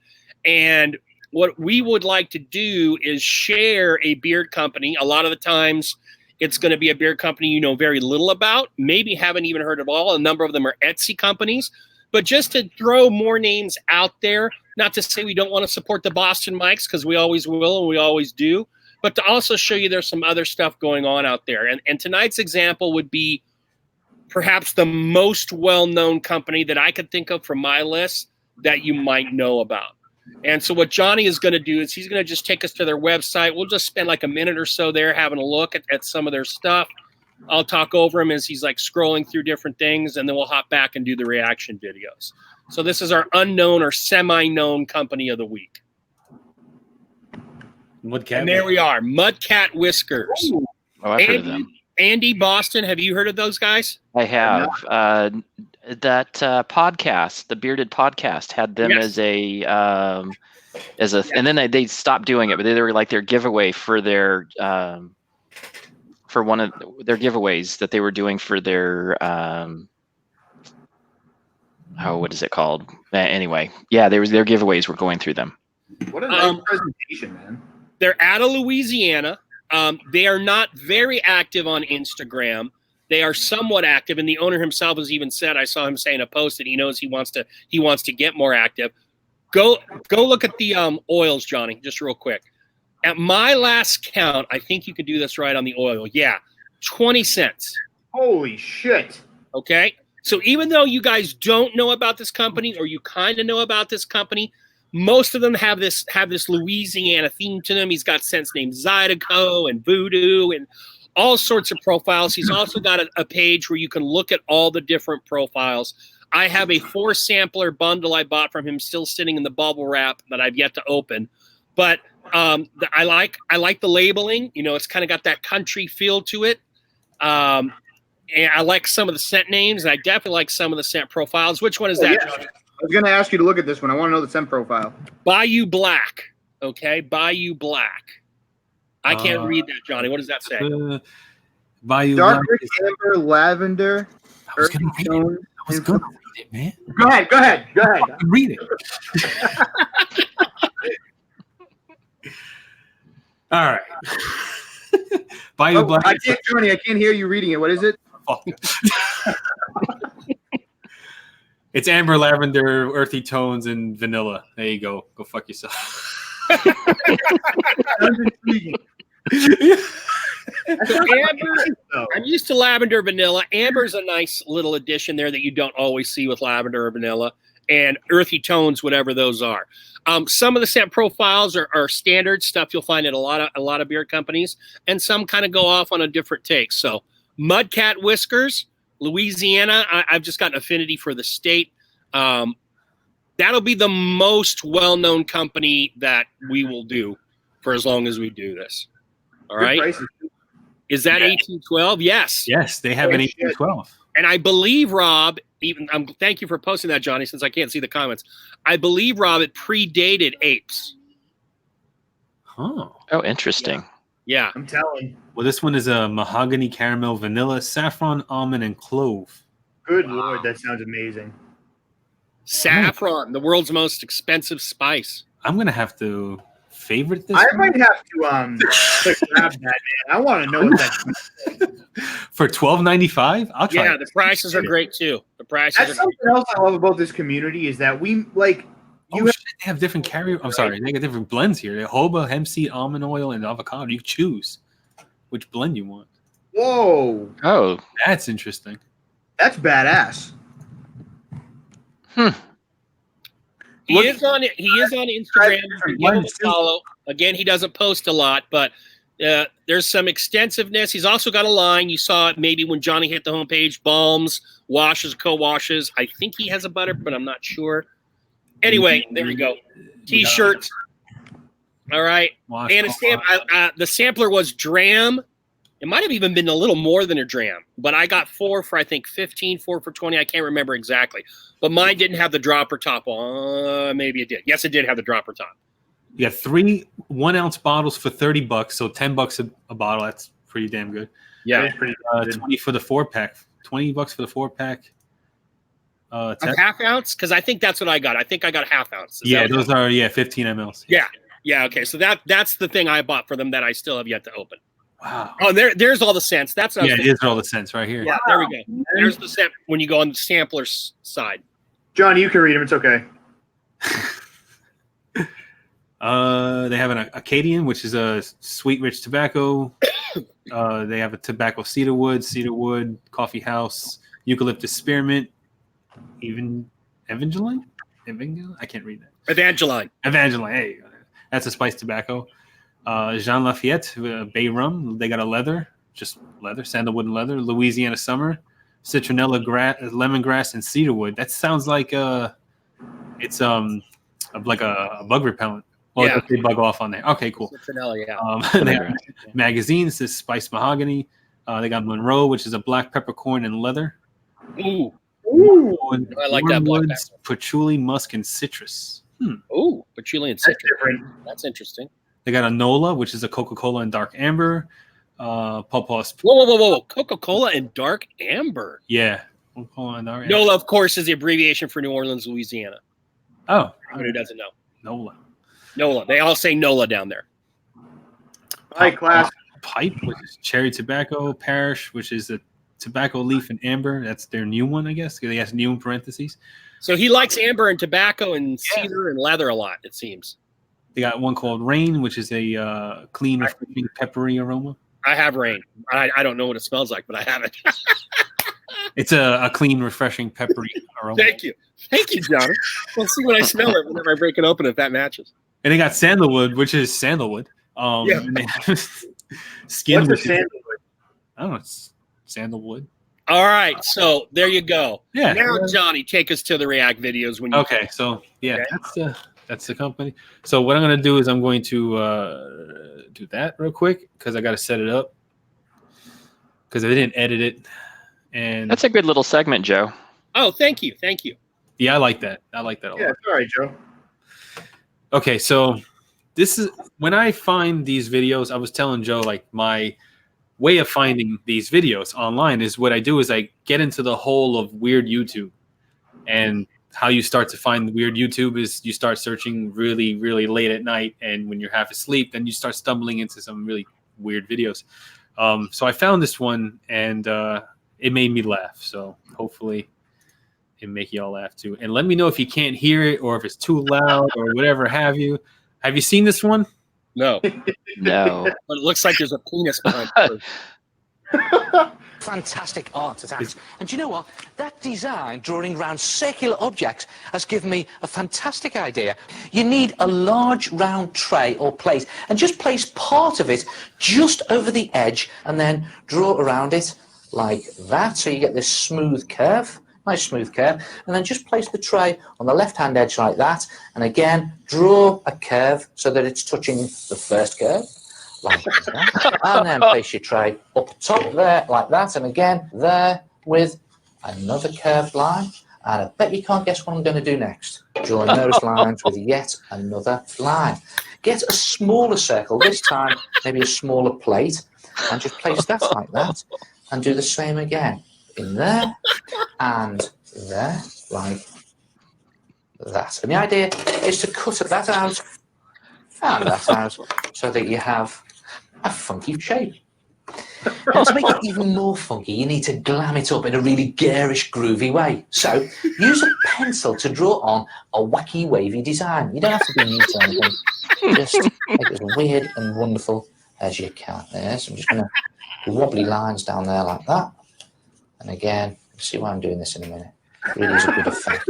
And what we would like to do is share a beard company. A lot of the times it's going to be a beard company you know very little about, maybe haven't even heard of all. A number of them are Etsy companies. But just to throw more names out there, not to say we don't want to support the Boston Mics, because we always will and we always do, but to also show you there's some other stuff going on out there. And tonight's example would be perhaps the most well-known company that I could think of from my list that you might know about. And so what Johnny is going to do is he's going to just take us to their website. We'll just spend like a minute or so there having a look at some of their stuff. I'll talk over him as he's like scrolling through different things, and then we'll hop back and do the reaction videos. So this is our unknown or semi-known company of the week. Mudcat. And there we are, Mudcat Whiskers. Oh, I've heard of them. Andy, Boston, have you heard of those guys? I have. That podcast, the Bearded Podcast, had them as a and then they stopped doing it, but they were like their giveaway for their for one of their giveaways that they were doing for their what is it called? Anyway, yeah, their giveaways were going through them. What a nice presentation, man. They're out of Louisiana. They are not very active on Instagram. They are somewhat active, and the owner himself has even said, I saw him say in a post that he knows he wants to get more active. Go look at the oils, Johnny, just real quick. At my last count, I think you could do this right on the oil. Yeah, 20 cents. Holy shit. Okay? So even though you guys don't know about this company, or you kind of know about this company, most of them have this Louisiana theme to them. He's got scents named Zydeco and Voodoo and all sorts of profiles. He's also got a page where you can look at all the different profiles. I have a 4-sampler bundle I bought from him still sitting in the bubble wrap that I've yet to open. But I like the labeling. You know, it's kind of got that country feel to it. And I like some of the scent names, and I definitely like some of the scent profiles. Which one is that, yeah. Johnny? I was going to ask you to look at this one. I want to know the scent profile. Bayou Black. Okay, Bayou Black. I can't read that, Johnny. What does that say? Bayou Dark Black rich amber, lavender. I was going to read it, man. Go ahead. Read it. All right. Bayou Black. I can't hear you reading it. What is it? Oh. It's amber, lavender, earthy tones, and vanilla. There you go. Go fuck yourself. Sounds intriguing. Amber, I'm used to lavender, vanilla. Amber's a nice little addition there that you don't always see with lavender or vanilla. And earthy tones, whatever those are. Some of the scent profiles are standard stuff you'll find at a lot of beer companies, and some kind of go off on a different take. So Mudcat Whiskers, Louisiana. I've just got an affinity for the state. That'll be the most well-known company that we will do for as long as we do this. All right. Is that 1812? Yes. Yes, they have an 1812. And I believe, Rob, thank you for posting that, Johnny, since I can't see the comments. I believe, Rob, it predated Apes. Oh, interesting. Yeah. I'm telling. Well, this one is a mahogany, caramel, vanilla, saffron, almond, and clove. Good Lord, that sounds amazing. Saffron, the world's most expensive spice. I'm going to have to favorite this. I might have to grab that, man. I want to know what that's for $12.95. I'll try. Yeah, the prices are great too. That's something else I love about this community is that we like. They have different carrier. I'm sorry, they got different blends here. They have jojoba, hemp seed, almond oil, and avocado. You choose which blend you want. Whoa! Oh, that's interesting. That's badass. He is on Instagram. Give him a follow. Again, he doesn't post a lot, but there's some extensiveness. He's also got a line. You saw it maybe when Johnny hit the homepage. Balms, washes, co-washes. I think he has a butter, but I'm not sure. Anyway, there you go. T-shirts. All right. And the sampler was dram. It might have even been a little more than a dram, but I got 4 for, I think, 15, 4 for 20. I can't remember exactly. But mine didn't have the dropper top on. Maybe it did. Yes, it did have the dropper top. You got 3 1-ounce bottles for $30, so $10 a bottle. That's pretty damn good. Yeah. 20 for the 4-pack. $20 for the 4-pack. A half ounce? Because I think that's what I got. I think I got a half ounce. Those are 15 mLs. Yeah. Okay. So that's the thing I bought for them that I still have yet to open. Wow. Oh, there's all the scents. That's what these are all the scents right here. Yeah, there we go. There's the scent when you go on the sampler's side. John, you can read them. It's okay. They have an Acadian, which is a sweet, rich tobacco. They have a tobacco cedarwood, coffee house, eucalyptus spearmint, even Evangeline. I can't read that. Evangeline. Hey, that's a spiced tobacco. Jean Lafayette, Bay Rum. They got a leather, just leather, sandalwood and leather. Louisiana Summer, citronella, lemongrass, and cedarwood. That sounds like it's like a bug repellent. Well, Yeah. they bug off on there. Okay, cool. Citronella, yeah. They have magazines. This spiced mahogany. They got Monroe, which is a black peppercorn and leather. Ooh. I like that black pepper. Patchouli, musk, and citrus. Ooh, patchouli and citrus. That's interesting. They got a Nola, which is a Coca-Cola and dark amber. Pawpaws. Whoa. Coca-Cola and dark amber. Yeah. Coca-Cola and dark amber. NOLA, of course, is the abbreviation for New Orleans, Louisiana. Oh. Who doesn't know? NOLA. They all say NOLA down there. High class. Pipe, which is cherry tobacco. Parish, which is a tobacco leaf and amber. That's their new one, I guess. They have new in parentheses. So he likes amber and tobacco and cedar and leather a lot, it seems. They got one called Rain, which is a clean, refreshing, peppery aroma. I have Rain. I don't know what it smells like, but I have it. It's a clean, refreshing, peppery aroma. Thank you, John. We'll see when I smell it whenever I break it open if that matches. And they got sandalwood, which is sandalwood. And they have skin. What's a sandalwood? I don't know. It's sandalwood. All right, so there you go. Yeah. Now, Johnny, take us to the React videos. Okay, so that's the company. So what I'm going to do is I'm going to do that real quick because I got to set it up because I didn't edit it. And that's a good little segment, Joe. Oh, thank you. Yeah, I like that. A lot. Sorry, Joe. Okay, so this is when I find these videos. I was telling Joe like my way of finding these videos online is what I do is I get into the hole of weird YouTube. And how you start to find weird YouTube is you start searching really, really late at night. And when you're half asleep, then you start stumbling into some really weird videos. So I found this one and it made me laugh. So hopefully it make y'all laugh too. And let me know if you can't hear it or if it's too loud or whatever have you. Have you seen this one? No. No. But it looks like there's a penis behind it. Fantastic art attached. And do you know what? That design, drawing around circular objects, has given me a fantastic idea. You need a large round tray or plate and just place part of it just over the edge and then draw around it like that. So you get this smooth curve. Nice smooth curve, and then just place the tray on the left-hand edge like that, and again, draw a curve so that it's touching the first curve, like that, and then place your tray up top there, like that, and again, there with another curved line, and I bet you can't guess what I'm going to do next. Join those lines with yet another line. Get a smaller circle, this time maybe a smaller plate, and just place that like that, and do the same again. In there and there, like that. And the idea is to cut that out and that out so that you have a funky shape. Now, to make it even more funky, you need to glam it up in a really garish, groovy way. So use a pencil to draw on a wacky, wavy design. You don't have to be neat or anything. Just make it as weird and wonderful as you can. There, so I'm just going to wobbly lines down there like that. And again, see why I'm doing this in a minute. It really is a good effect.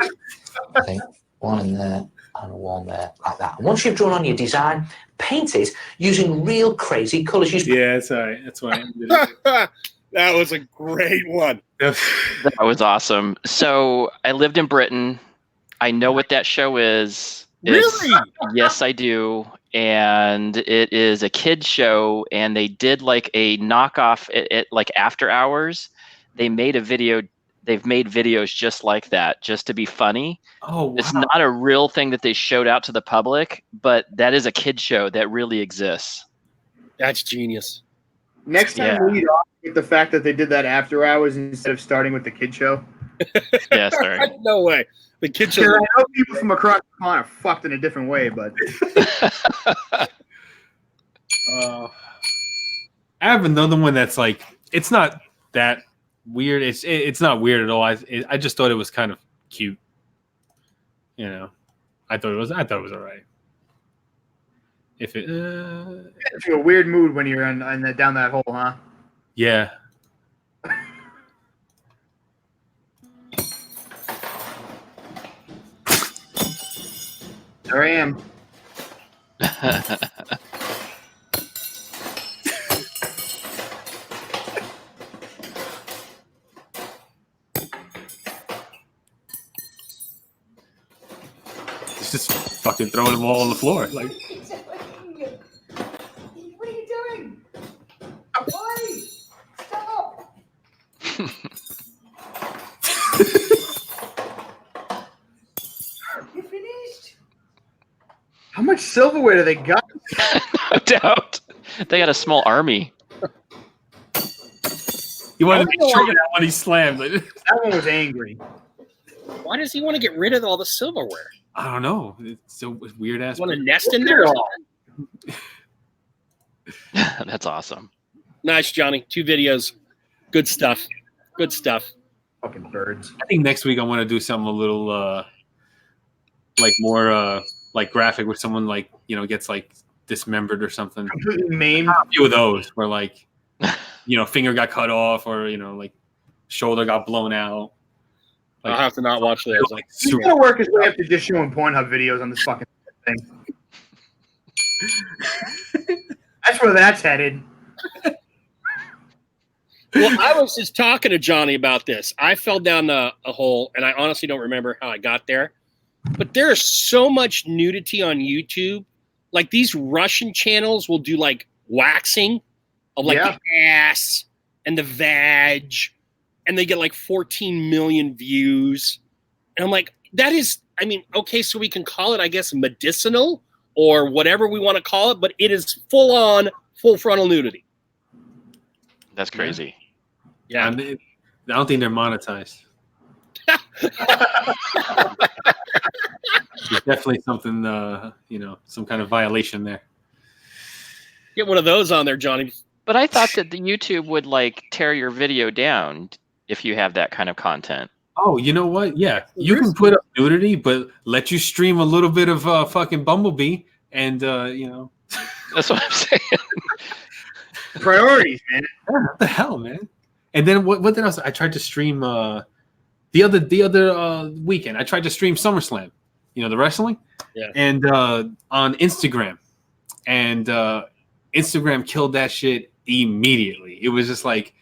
I think one in there and one there, like that. And once you've drawn on your design, paint it using real crazy colours. Yeah, sorry. That's why I did it. That was a great one. That was awesome. So I lived in Britain. I know what that show is. Really? Yes, I do. And it is a kid's show, and they did like a knockoff at like After Hours. They made a video. They've made videos just like that, just to be funny. Oh, wow. It's not a real thing that they showed out to the public, but that is a kid show that really exists. That's genius. Next time, lead off with the fact that they did that After Hours instead of starting with the kid show. Yeah, sorry. No way. The kid show. I know people from across the pond are fucked in a different way, but I have another one that's like it's not that weird. It's not weird at all. I just thought it was kind of cute. You know, I thought it was all right. If it it's a weird mood when you're down that hole, huh? Yeah. There I am. It's just fucking throwing them all on the floor. Like, what are you doing? Why? Stop! You finished? How much silverware do they got? No doubt. They got a small army. you wanted to show that one he slammed. That one was angry. Why does he want to get rid of all the silverware? I don't know. It's a weird ass. Want to nest in there? That's awesome. Nice, Johnny. 2 videos. Good stuff. Good stuff. Fucking birds. I think next week I want to do something a little like more like graphic, where someone like gets like dismembered or something. Completely maimed. A few of those where like finger got cut off, or like shoulder got blown out. Like, I'll have to not watch those. like, He's gonna work his way up to just showing Pornhub videos on this fucking thing. That's where that's headed. Well, I was just talking to Johnny about this. I fell down a hole, and I honestly don't remember how I got there. But there is so much nudity on YouTube. Like, these Russian channels will do like waxing of like the ass and the vag, and they get like 14 million views. And I'm like, that is, I mean, okay, so we can call it, I guess, medicinal or whatever we want to call it, but it is full on, full frontal nudity. That's crazy. Yeah. I don't think they're monetized. There's definitely something, some kind of violation there. Get one of those on there, Johnny. But I thought that the YouTube would like tear your video down if you have that kind of content. Oh, you know what? Yeah, you can put up nudity, but let you stream a little bit of fucking Bumblebee, and That's what I'm saying. Priorities, man. Yeah, what the hell, man? And then what else? I tried to stream the other weekend. I tried to stream SummerSlam, the wrestling, and on Instagram, and Instagram killed that shit immediately. It was just like,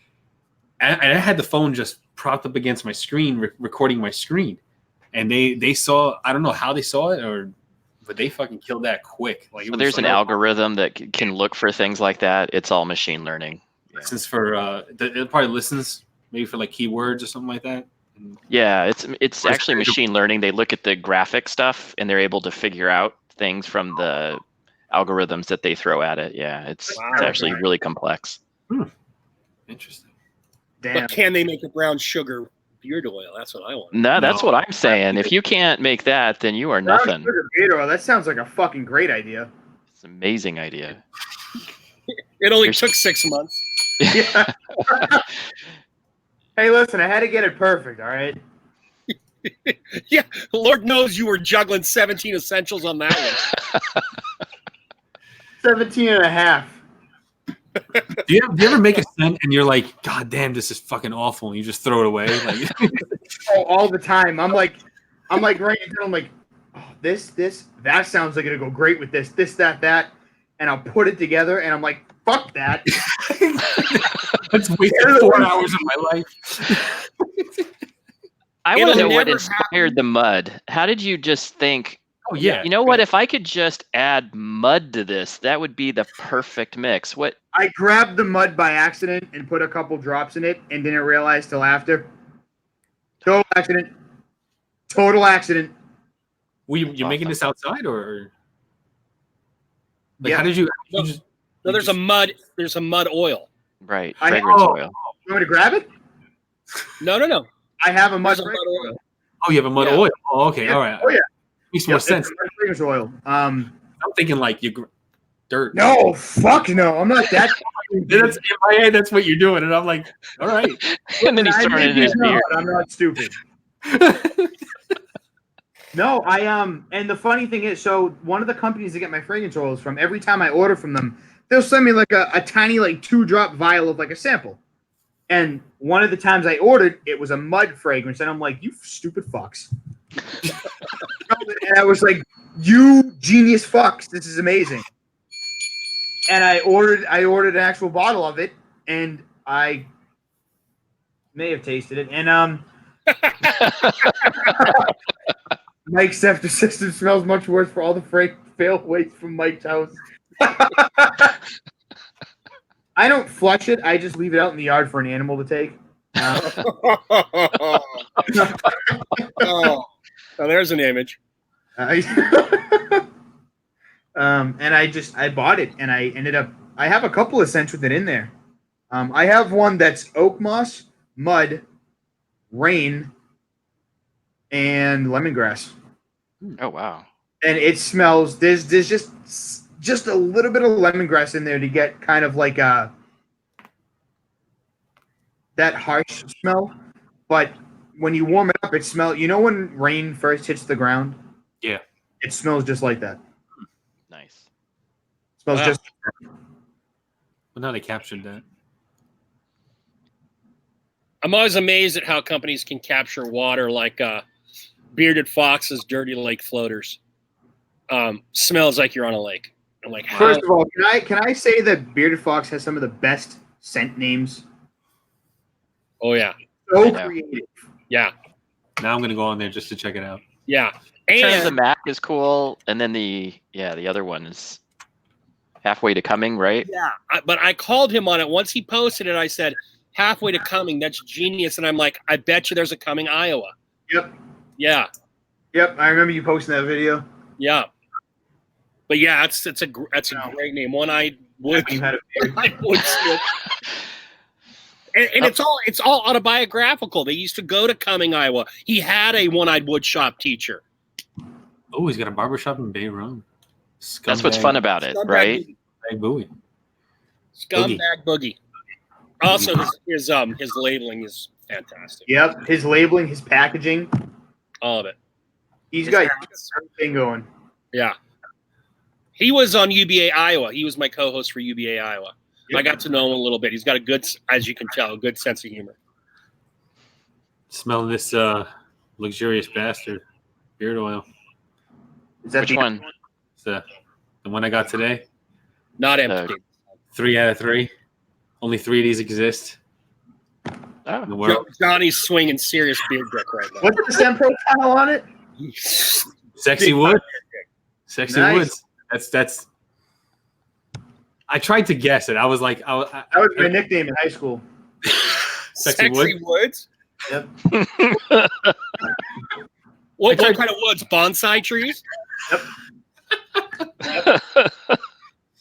and I had the phone just propped up against my screen, recording my screen, and they saw. I don't know how they saw it, but they fucking killed that quick. Like, so there's an algorithm that can look for things like that. It's all machine learning. Since for it probably listens maybe for like keywords or something like that. Yeah, it's actually machine learning. They look at the graphic stuff and they're able to figure out things from the algorithms that they throw at it. Yeah, it's actually really complex. Interesting. Damn. But can they make a brown sugar beard oil? That's what I want. No, that's what I'm saying. If you can't make that, then you are nothing. Beard oil. That sounds like a fucking great idea. It's an amazing idea. It only took 6 months. Yeah. Hey, listen, I had to get it perfect, all right? Yeah, Lord knows you were juggling 17 essentials on that one. 17 and a half. Do you ever make a scent and you're like, God damn, this is fucking awful, and you just throw it away? Like, all the time. I'm like writing down, I'm like, oh, this, that sounds like it'll go great with this, that, and I'll put it together, and I'm like, fuck that. That's wasted 4 hours of my life. I want to know what inspired the mud. How did you just think, oh, yeah. You know what? If I could just add mud to this, that would be the perfect mix. What? I grabbed the mud by accident and put a couple drops in it and didn't realize till after. Total accident. You making this outside, or like, yeah. how did you? No, there's a mud oil. Right, fragrance oil. You want me to grab it? No. I have a mud There's a mud oil. Oh, you have a mud oil. Oh, okay, all right. Oh yeah, Makes more sense. Fragrance oil. I'm thinking like dirt. No, fuck no. I'm not that. That's in my head. That's what you're doing, and I'm like, all right. And then he's throwing it in his beard. I'm not stupid. No, and the funny thing is, so one of the companies that get my fragrance oils from, every time I order from them, they'll send me like a tiny like 2-drop vial of like a sample. And one of the times I ordered, it was a mud fragrance, and I'm like, you stupid fucks. And I was like, You genius fucks, this is amazing. And I ordered an actual bottle of it, and I may have tasted it. And Mike's septic system smells much worse for all the fail waste from Mike's house. I don't flush it. I just leave it out in the yard for an animal to take. Oh, there's an image. And I bought it, and I have a couple of scents with it in there. I have one that's oak moss, mud, rain, and lemongrass. Oh wow! And it smells. There's just a little bit of lemongrass in there to get kind of like that harsh smell. But when you warm it up, it smells. You know when rain first hits the ground? Yeah. It smells just like that. Nice. It smells just. Well, now they captured that. I'm always amazed at how companies can capture water like Bearded Fox's Dirty Lake Floaters. Smells like you're on a lake. I'm like, how? First of all, can I say that Bearded Fox has some of the best scent names? Oh yeah. So creative. Yeah. Now I'm gonna go on there just to check it out. Yeah. And the Mac is cool, and then the other one is Halfway to Coming, right? Yeah. But I called him on it once he posted it. I said, Halfway to Coming. That's genius. And I'm like, I bet you there's a Coming, Iowa. Yep. Yeah. Yep. I remember you posting that video. Yeah. But yeah, that's a great name. One-eyed wood. And it's all autobiographical. They used to go to Cumming, Iowa. He had a one-eyed wood shop teacher. Oh, he's got a barbershop in Bay Run. That's what's fun about it, right? Boogie. Scumbag Boogie. Also, his labeling is fantastic. Yep, his labeling, his packaging, all of it. He's got everything going. Yeah. He was on UBA Iowa. He was my co-host for UBA Iowa. Yep. I got to know him a little bit. He's got a good, as you can tell, a good sense of humor. Smelling this luxurious bastard beard oil. Is that Which one? It's the one I got today. Not empty. 3 out of 3. Only 3 of these exist. Oh. The world. Johnny's swinging serious beard brick right now. What's the scent profile on it? Sexy Wood. Sexy Nice. Woods. That's. I tried to guess it. I was like, that was my nickname in high school. Sexy Woods. Yep. What kind of woods? Bonsai trees? Yep.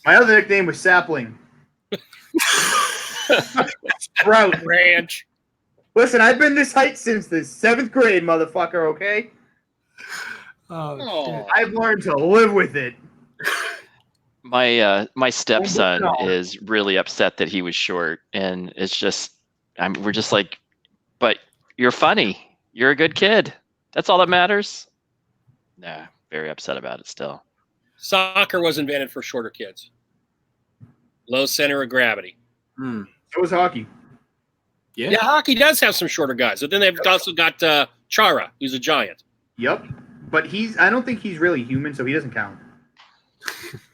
My other nickname was Sapling. Sprout Ranch. Listen, I've been this height since the 7th grade, motherfucker. Okay. Oh. I've learned to live with it. My stepson is really upset that he was short, and it's just we're just like, but you're funny. You're a good kid. That's all that matters. Nah, very upset about it still. Soccer was invented for shorter kids. Low center of gravity. So was hockey. Yeah, hockey does have some shorter guys. But then they've also got Chara, who's a giant. Yep. But I don't think he's really human, so he doesn't count.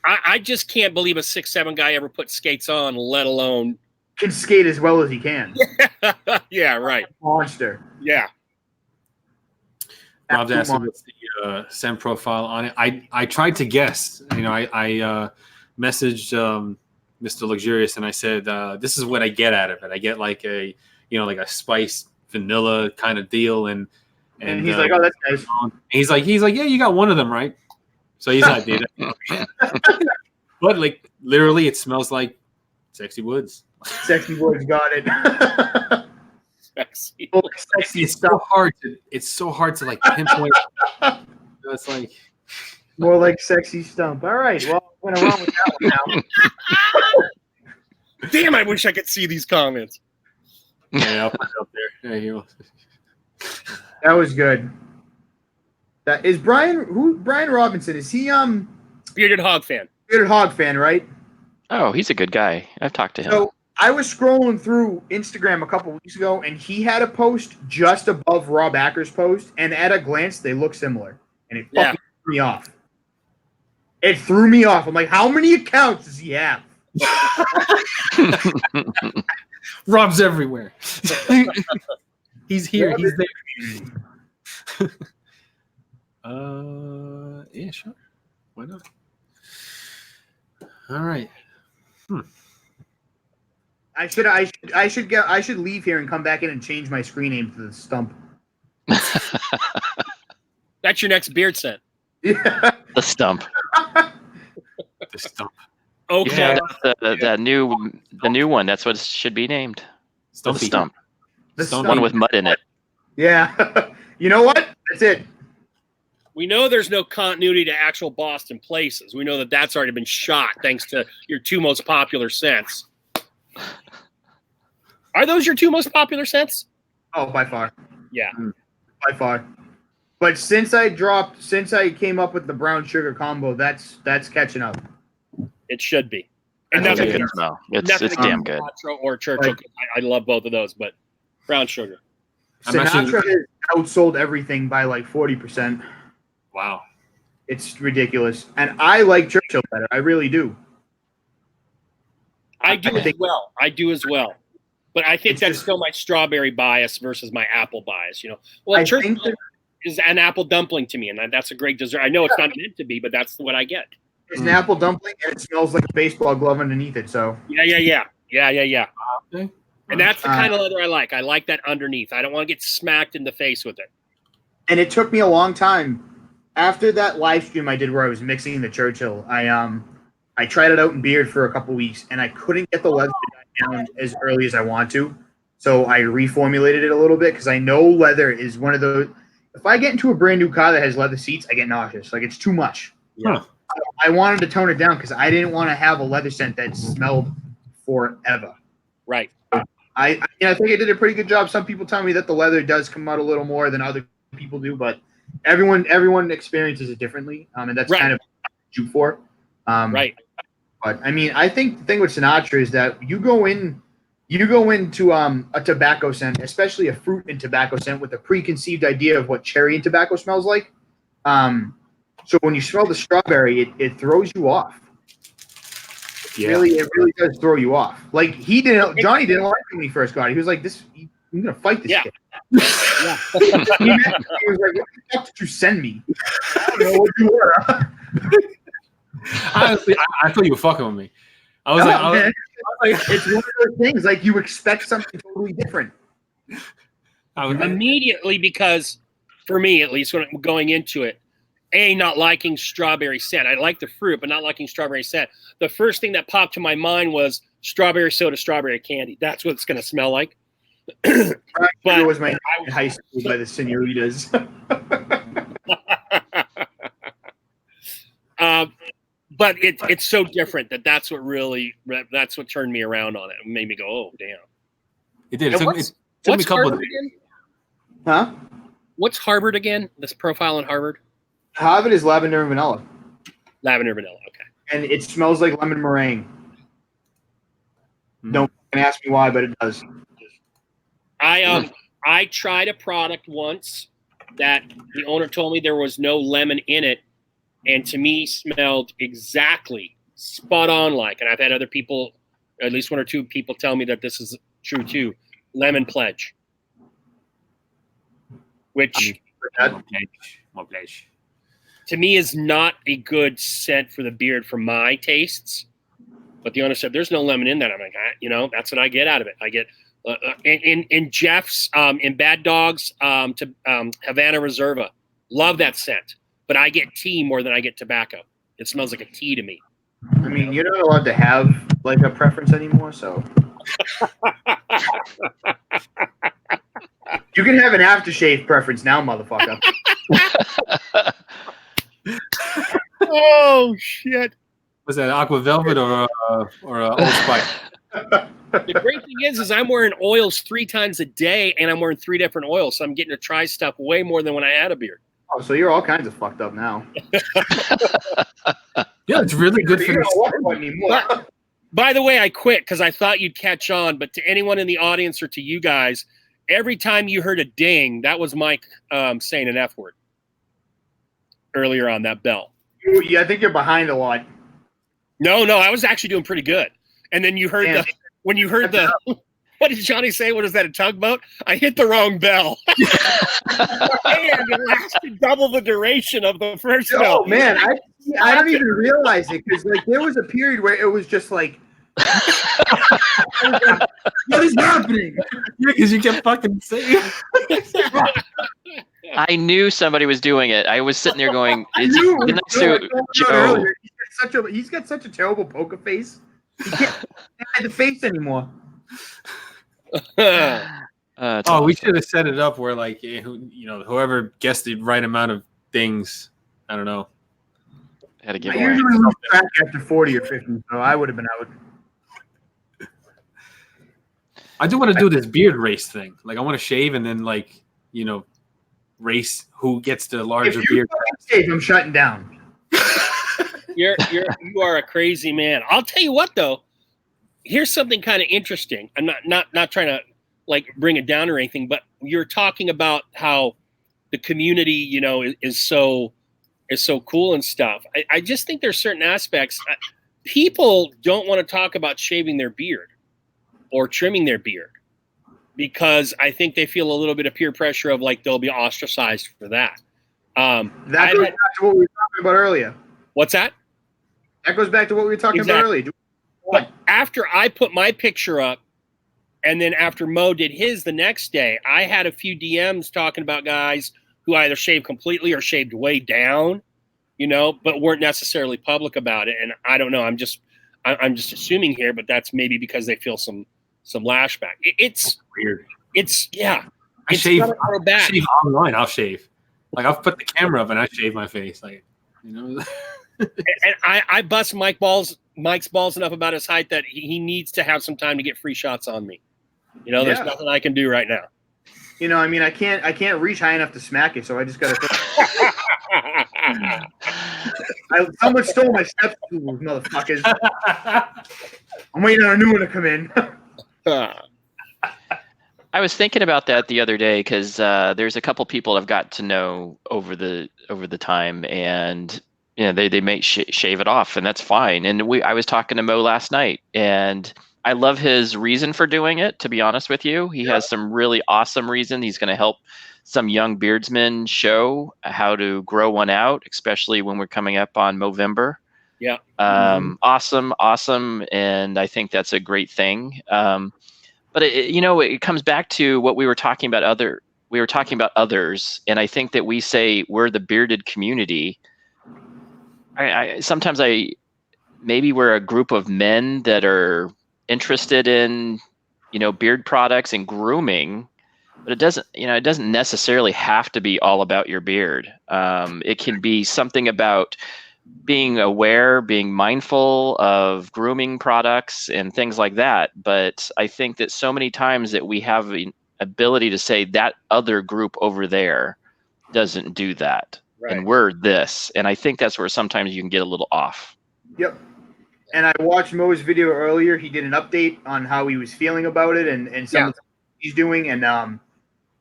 I just can't believe a 6'7" guy ever put skates on, let alone can skate as well as he can. Yeah, right. Monster. Yeah. Rob's asking what's the scent profile on it. I tried to guess. You know, I messaged Mr. Luxurious and I said, this is what I get out of it. I get like a spice vanilla kind of deal, and he's like, oh, that's nice. He's like, yeah, you got one of them, right? So he's like, dude. But like literally, it smells like Sexy Woods. Sexy Woods got it. Sexy. It's so hard to like pinpoint. It's like more like Sexy Stump. All right, well, went around with that one now. Damn, I wish I could see these comments. Yeah, I'll put it up there. There you go. That was good. That is Brian Robinson. Is he Bearded Hog fan? Bearded Hog fan, right? Oh, he's a good guy. I've talked to him. So I was scrolling through Instagram a couple weeks ago, and he had a post just above Rob Acker's post, and at a glance, they look similar, and it fucking threw me off. It threw me off. I'm like, how many accounts does he have? Rob's everywhere. He's here. He's there. Yeah, sure. Why not? All right. I should leave here and come back in and change my screen name to the Stump. That's your next beard scent. Yeah. The Stump. The Stump. Okay. Yeah, the new one. That's what it should be named. The Stump. The Stump. One with mud in it. Yeah. You know what? That's it. We know there's no continuity to actual Boston places. We know that that's already been shot thanks to your two most popular scents. Are those your two most popular scents? Oh, by far. Yeah. By far. But since I came up with the brown sugar combo, that's catching up. It should be. And It's nothing good. against- No, it's damn good. Sinatra or Churchill. I love both of those, but brown sugar. Sinatra has outsold everything by like 40%. Wow. It's ridiculous. And I like Churchill better. I really do. I do as well. But I think that's still my strawberry bias versus my apple bias. You know, well, Churchill is an apple dumpling to me, and that's a great dessert. I know it's not meant to be, but that's what I get. It's an apple dumpling, and it smells like a baseball glove underneath it. So Yeah. Okay. And that's the kind of leather I like. I like that underneath. I don't want to get smacked in the face with it. And it took me a long time. After that live stream I did where I was mixing the Churchill, I tried it out in beard for a couple weeks, and I couldn't get the leather to die down as early as I want to. So I reformulated it a little bit because I know leather is one of those. If I get into a brand new car that has leather seats, I get nauseous. Like, it's too much. Yeah. I wanted to tone it down because I didn't want to have a leather scent that smelled forever. Right. I think I did a pretty good job. Some people tell me that the leather does come out a little more than other people do, but everyone experiences it differently, and that's kind of what I shoot for. Right. But I mean, I think the thing with Sinatra is that you go into a tobacco scent, especially a fruit and tobacco scent, with a preconceived idea of what cherry and tobacco smells like. So when you smell the strawberry, it throws you off. Yeah. It really does throw you off. Like Johnny didn't like it when he first got it. He was like, I'm gonna fight this kid. Yeah. He was like, what the fuck did you send me? I don't know what you were. Honestly, I thought you were fucking with me. I was it's one of those things. Like, you expect something totally different. Immediately, because for me, at least, when I'm going into it, not liking strawberry scent. I like the fruit, but not liking strawberry scent. The first thing that popped to my mind was strawberry soda, strawberry candy. That's what it's going to smell like. But it was my in high school by the senoritas. But it's so different that's what turned me around on it. It made me go, oh, damn. It did. It took me a couple of days. Huh? What's Harvard again? This profile in Harvard? Harvard is lavender and vanilla. Lavender vanilla, okay. And it smells like lemon meringue. Don't ask me why, but it does. I tried a product once that the owner told me there was no lemon in it, and to me smelled exactly spot on like. And I've had other people, at least one or two people, tell me that this is true too. Lemon Pledge, which More pledge. to me is not a good scent for the beard for my tastes. But the owner said there's no lemon in that. I'm like, that's what I get out of it. I get in Jeff's in Bad Dogs to Havana Reserva. Love that scent, but I get tea more than I get tobacco. It smells like a tea to me. I mean, you're not allowed to have like a preference anymore, so you can have an aftershave preference now, motherfucker. Oh shit! Was that Aqua Velvet or Old Spice? The great thing is I'm wearing oils 3 times a day, and I'm wearing 3 different oils, so I'm getting to try stuff way more than when I had a beard. Oh, so you're all kinds of fucked up now. Yeah, it's really good for the By the way, I quit because I thought you'd catch on, but to anyone in the audience or to you guys, every time you heard a ding, that was Mike saying an F word earlier on that bell. I think you're behind a lot. No, I was actually doing pretty good. And then you heard what did Johnny say? What is that, a tugboat? I hit the wrong bell. And it lasted double the duration of the first bell. Oh, man. I don't even realize it because like there was a period where it was just like, what is happening? Yeah, because you kept fucking saying. I knew somebody was doing it. I was sitting there going, Joe. He's got such a terrible poker face. He can't hide the face anymore. We should have set it up where like whoever guessed the right amount of things. I don't know. Had to give I usually lose track after 40 or 50, so I would have been out. I do want to do this beard race thing. Like I want to shave and then like race who gets the larger beard. Shave, I'm shutting down. You are a crazy man. I'll tell you what though. Here's something kind of interesting. I'm not trying to like bring it down or anything, but you're talking about how the community, is so cool and stuff. I just think there's certain aspects. People don't want to talk about shaving their beard or trimming their beard because I think they feel a little bit of peer pressure of like they'll be ostracized for that. That goes back to what we were talking about earlier. What's that? That goes back to what we were talking about earlier. But after I put my picture up, and then after Mo did his the next day, I had a few DMs talking about guys who either shaved completely or shaved way down, but weren't necessarily public about it. And I don't know. I'm just assuming here, but that's maybe because they feel some lashback. It's weird. I shave online. I'll shave. Like I'll put the camera up and I shave my face. Like and I bust Mike's balls enough about his height that he needs to have some time to get free shots on me. There's nothing I can do right now. I can't reach high enough to smack it, so I just gotta. Someone stole my step stools, motherfuckers. I'm waiting on a new one to come in. I was thinking about that the other day because there's a couple people I've got to know over the time, and they may shave it off, and that's fine. And I was talking to Mo last night, and I love his reason for doing it. To be honest with you, he has some really awesome reason. He's going to help some young beardsmen show how to grow one out, especially when we're coming up on Movember. Yeah. Awesome, and I think that's a great thing. But it comes back to what we were talking about. We were talking about others, and I think that we say we're the bearded community. Sometimes maybe we're a group of men that are interested in, beard products and grooming, but it doesn't necessarily have to be all about your beard. It can be something about being aware, being mindful of grooming products and things like that. But I think that so many times that we have the ability to say that other group over there doesn't do that. Right. And we're this. And I think that's where sometimes you can get a little off. Yep. And I watched Mo's video earlier. He did an update on how he was feeling about it and some of the things he's doing. And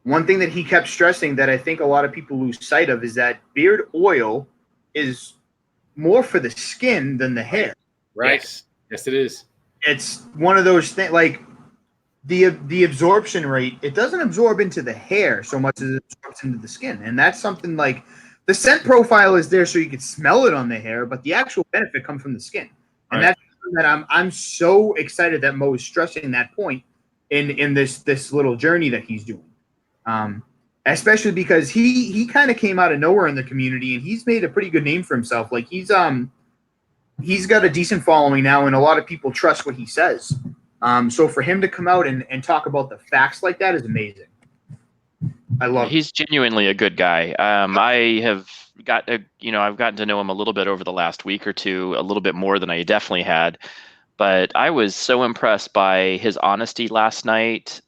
one thing that he kept stressing that I think a lot of people lose sight of is that beard oil is more for the skin than the hair. Right. Yes, it is. It's one of those things like the absorption rate. It doesn't absorb into the hair so much as it absorbs into the skin. And that's something like the scent profile is there so you can smell it on the hair, but the actual benefit comes from the skin. And that's something that I'm so excited that Mo is stressing that point in this little journey that he's doing. Especially because he kind of came out of nowhere in the community and he's made a pretty good name for himself. Like he's got a decent following now and a lot of people trust what he says. So for him to come out and talk about the facts like that is amazing. I love it. He's genuinely a good guy. I've gotten to know him a little bit over the last week or two, a little bit more than I definitely had. But I was so impressed by his honesty last night,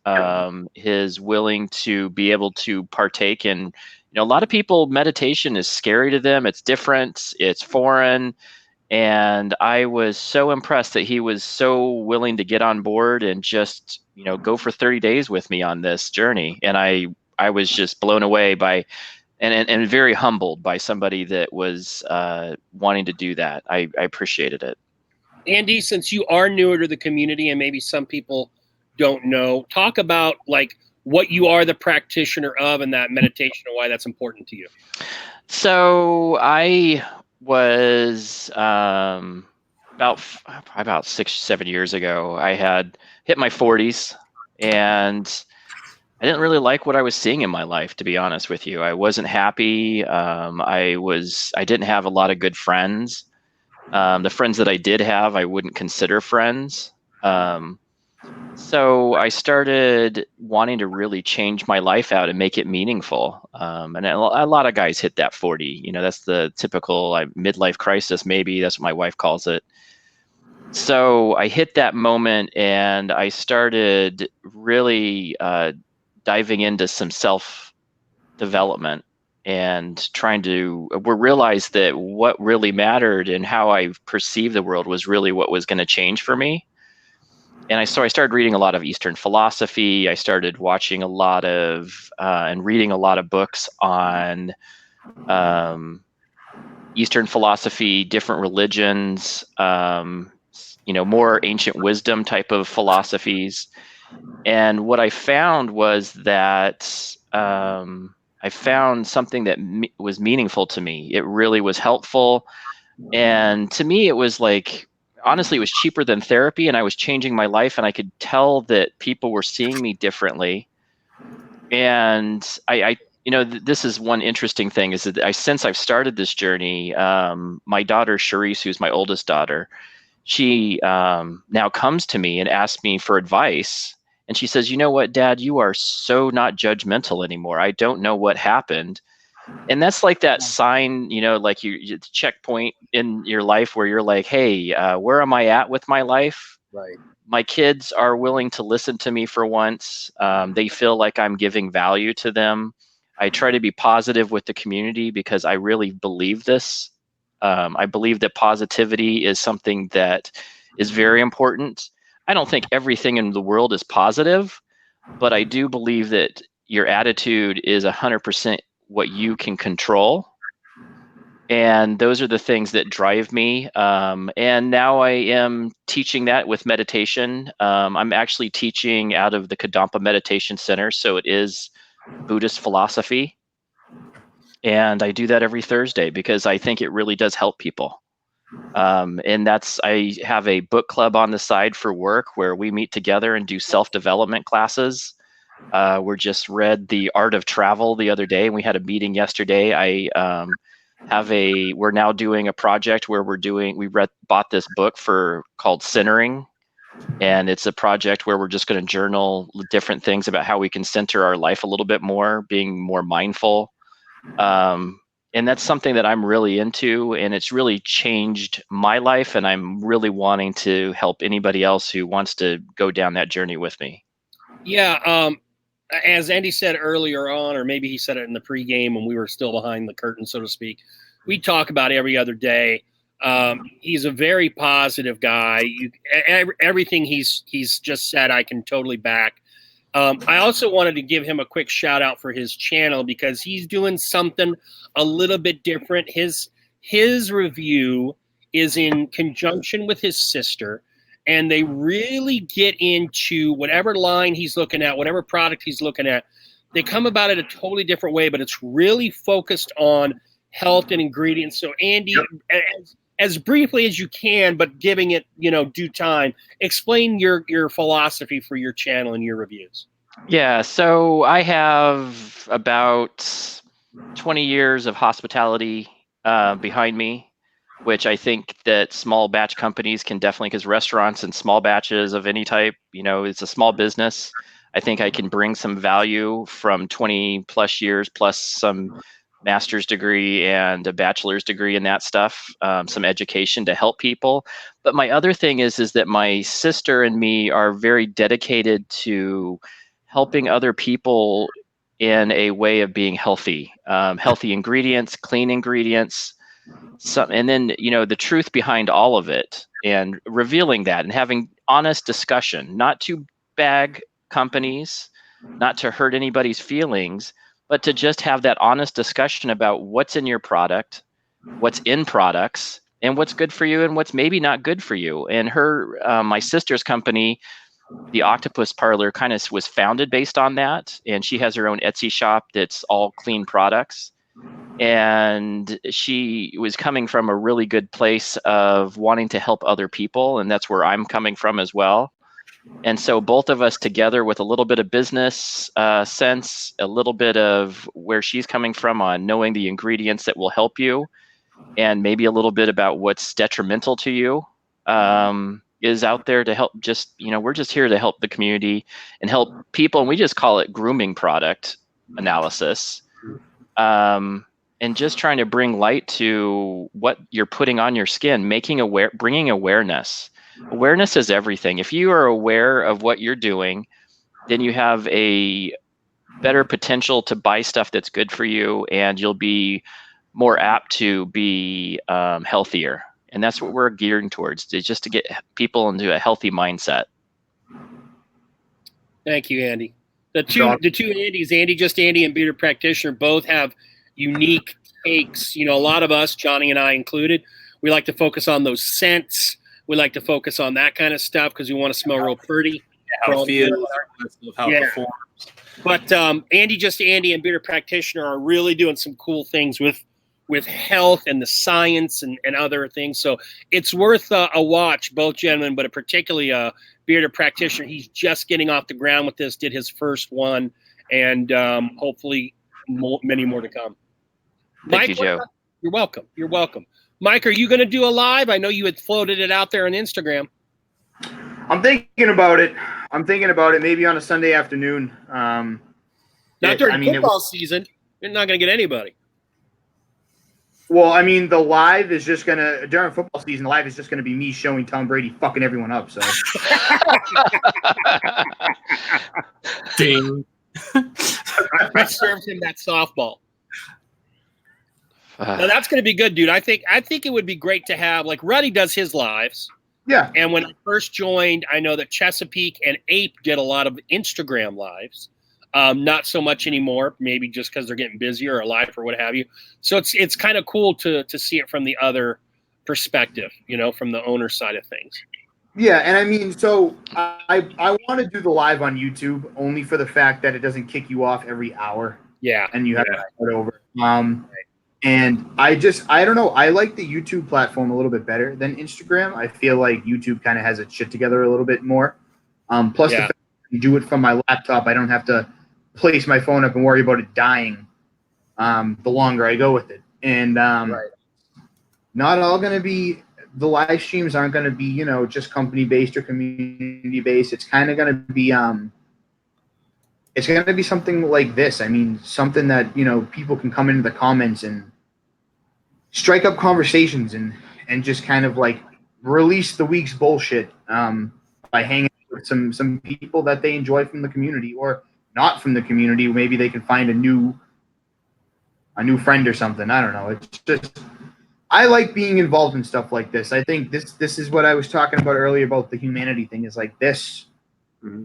his willing to be able to partake in, a lot of people, meditation is scary to them. It's different. It's foreign. And I was so impressed that he was so willing to get on board and just, go for 30 days with me on this journey. And I was just blown away by and very humbled by somebody that was wanting to do that. I appreciated it. Andy, since you are newer to the community and maybe some people don't know, talk about like what you are the practitioner of and that meditation and why that's important to you. So I was about 6-7 years ago, I had hit my 40s, and I didn't really like what I was seeing in my life, to be honest with you. I wasn't happy. I didn't have a lot of good friends. The friends that I did have, I wouldn't consider friends. So I started wanting to really change my life out and make it meaningful. And a lot of guys hit that 40. You know, that's the typical midlife crisis, maybe. That's what my wife calls it. So I hit that moment, and I started really diving into some self-development and trying to realize that what really mattered and how I perceived the world was really what was going to change for me. And so I started reading a lot of Eastern philosophy. I started watching a lot of and reading a lot of books on Eastern philosophy, different religions, more ancient wisdom type of philosophies. And what I found was that I found something that was meaningful to me. It really was helpful. And to me, it was like, honestly, it was cheaper than therapy, and I was changing my life, and I could tell that people were seeing me differently. And this is one interesting thing, is that since I've started this journey, my daughter, Charisse, who's my oldest daughter, she now comes to me and asks me for advice. And she says, "You know what, Dad, you are so not judgmental anymore. I don't know what happened." And that's like that sign, like you checkpoint in your life where you're like, hey, where am I at with my life? Right. My kids are willing to listen to me for once. They feel like I'm giving value to them. I try to be positive with the community because I really believe this. I believe that positivity is something that is very important. I don't think everything in the world is positive, but I do believe that your attitude is 100% what you can control. And those are the things that drive me. And now I am teaching that with meditation. I'm actually teaching out of the Kadampa Meditation Center. So it is Buddhist philosophy. And I do that every Thursday because I think it really does help people. And I have a book club on the side for work where we meet together and do self-development classes. We just read The Art of Travel the other day, and we had a meeting yesterday. We're now doing a project where bought this book called Centering. And it's a project where we're just going to journal different things about how we can center our life a little bit more, being more mindful. And that's something that I'm really into, and it's really changed my life, and I'm really wanting to help anybody else who wants to go down that journey with me. Yeah. As Andy said earlier on, or maybe he said it in the pregame when we were still behind the curtain, so to speak, we talk about every other day. He's a very positive guy. Everything he's just said, I can totally back. I also wanted to give him a quick shout out for his channel because he's doing something a little bit different. His review is in conjunction with his sister, and they really get into whatever line he's looking at, whatever product he's looking at. They come about it a totally different way, but it's really focused on health and ingredients. So Andy, as briefly as you can, but giving it, due time, explain your philosophy for your channel and your reviews. Yeah, so I have about 20 years of hospitality behind me, which I think that small batch companies can definitely, because restaurants and small batches of any type, it's a small business. I think I can bring some value from 20 plus years plus some master's degree and a bachelor's degree in that stuff, some education to help people. But my other thing is that my sister and me are very dedicated to helping other people in a way of being healthy, healthy ingredients, clean ingredients, and then, the truth behind all of it, and revealing that and having honest discussion, not to bag companies, not to hurt anybody's feelings, but to just have that honest discussion about what's in your product, what's in products, and what's good for you and what's maybe not good for you. And my sister's company, the Octopus Parlor, kind of was founded based on that. And she has her own Etsy shop that's all clean products. And she was coming from a really good place of wanting to help other people. And that's where I'm coming from as well. And so both of us together with a little bit of business sense, a little bit of where she's coming from on knowing the ingredients that will help you, and maybe a little bit about what's detrimental to you, is out there to help. Just, we're just here to help the community and help people. And we just call it grooming product analysis. And just trying to bring light to what you're putting on your skin, bringing awareness. Awareness is everything. If you are aware of what you're doing, then you have a better potential to buy stuff that's good for you, and you'll be more apt to be healthier. And that's what we're gearing towards, just to get people into a healthy mindset. Thank you, Andy. The two Andys, Andy and Bearded Practitioner, both have unique takes. A lot of us, Johnny and I included, we like to focus on those scents. We like to focus on that kind of stuff because we want to smell real pretty. How it feels, how it performs. But Andy and Bearded Practitioner are really doing some cool things with health and the science and other things. So it's worth a watch, both gentlemen, but particularly Bearded Practitioner. He's just getting off the ground with this, did his first one, and hopefully many more to come. Thank you, Joe. You're welcome. You're welcome. Mike, are you going to do a live? I know you had floated it out there on Instagram. I'm thinking about it. Maybe on a Sunday afternoon. Not during football season. You're not going to get anybody. Well, the live is just during football season, live is just going to be me showing Tom Brady fucking everyone up. So. Ding. I served him that softball. No, that's going to be good, dude. I think it would be great to have, like, Ruddy does his lives. Yeah. And when I first joined, I know that Chesapeake and Ape did a lot of Instagram lives. Not so much anymore, maybe just because they're getting busier or live or what have you. So it's kind of cool to see it from the other perspective, from the owner side of things. Yeah, and so I want to do the live on YouTube only for the fact that it doesn't kick you off every hour. Yeah. And you have to start over. And I don't know. I like the YouTube platform a little bit better than Instagram. I feel like YouTube kind of has its shit together a little bit more. Plus, the fact that I can do it from my laptop, I don't have to place my phone up and worry about it dying the longer I go with it. And not all going to be – the live streams aren't going to be, just company-based or community-based. It's kind of going to be it's going to be something like this. Something that, people can come into the comments and strike up conversations and just kind of like release the week's bullshit by hanging out with some people that they enjoy from the community or not from the community. Maybe they can find a new friend or something. I don't know. It's just, I like being involved in stuff like this. I think this is what I was talking about earlier about the humanity thing is like this. Mm-hmm.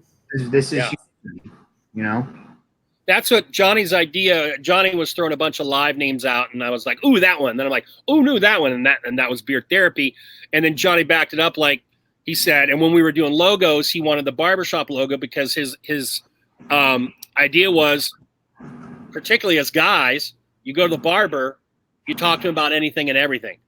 This is humanity, That's what Johnny's idea. Johnny was throwing a bunch of live names out, and I was like, "Ooh, that one." Then I'm like, "Ooh, no, that one," and that was Beard Therapy. And then Johnny backed it up, like he said. And when we were doing logos, he wanted the barbershop logo because his idea was, particularly as guys, you go to the barber, you talk to him about anything and everything,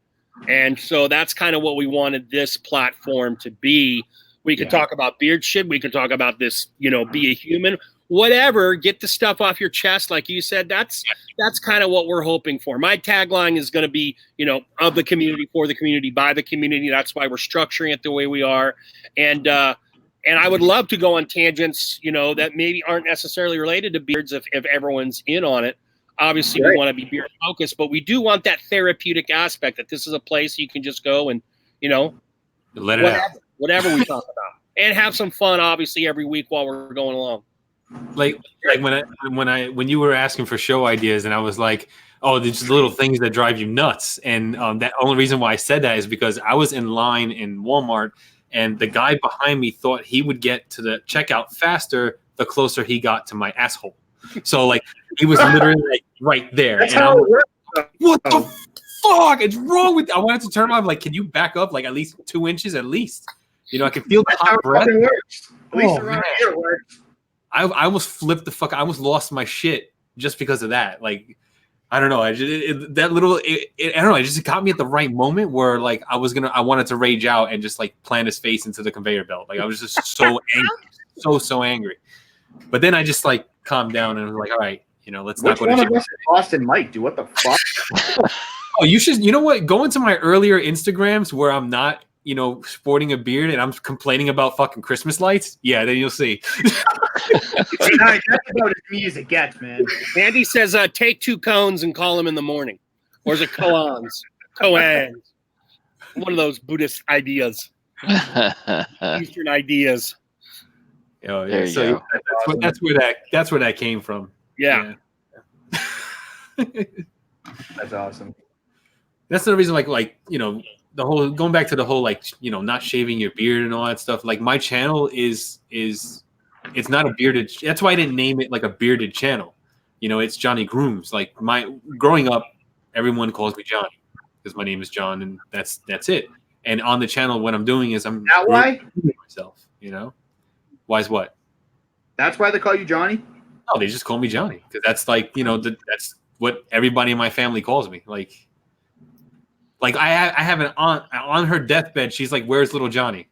and so that's kind of what we wanted this platform to be. We could talk about beard shit. We could talk about this, be a human. Whatever, get the stuff off your chest, like you said. That's kind of what we're hoping for. My tagline is going to be, of the community, for the community, by the community. That's why we're structuring it the way we are. And I would love to go on tangents, that maybe aren't necessarily related to beards if everyone's in on it. Obviously, we want to be beard focused, but we do want that therapeutic aspect that this is a place you can just go and, let it out. Whatever we talk about, and have some fun, obviously, every week while we're going along. Like when you were asking for show ideas, and I was like, "Oh, there's little things that drive you nuts." And that only reason why I said that is because I was in line in Walmart, and the guy behind me thought he would get to the checkout faster the closer he got to my asshole. So like he was literally like right there. That's and how it works. what the fuck is wrong with? I wanted to turn off. Like, can you back up like at least 2 inches at least? You know, I can feel the hot breath. Works. At least around man. here it works. I almost flipped the fuck. I almost lost my shit just because of that. Like, I don't know. I don't know. It just got me at the right moment where like I wanted to rage out and just like plant his face into the conveyor belt. Like I was just so angry, so angry. But then I just like calmed down and was like, all right, you know, let's not go to Which one of us is Boston Mike? Dude, what the fuck? Oh, you should. You know what? Go into my earlier Instagrams where I'm not, you know, sporting a beard and I'm complaining about fucking Christmas lights. Yeah, then you'll see. That's about as me as it gets, man. Andy says, take 2 cones and call them in the morning. Or is it koans? Koans. One of those Buddhist ideas. Eastern ideas. Oh, yeah. So that's where that came from. Yeah. That's awesome. That's the reason, like you know, the whole going back to the whole like, you know, not shaving your beard and all that stuff. Like my channel is it's not a bearded. That's why I didn't name it like a bearded channel. You know, it's Johnny Grooms. Like growing up, everyone calls me Johnny because my name is John, and that's it. And on the channel, what I'm doing is I'm why myself. You know, why is what? That's why they call you Johnny. No, they just call me Johnny because that's like, you know, that's what everybody in my family calls me. Like I have an aunt on her deathbed. She's like, "Where's little Johnny?"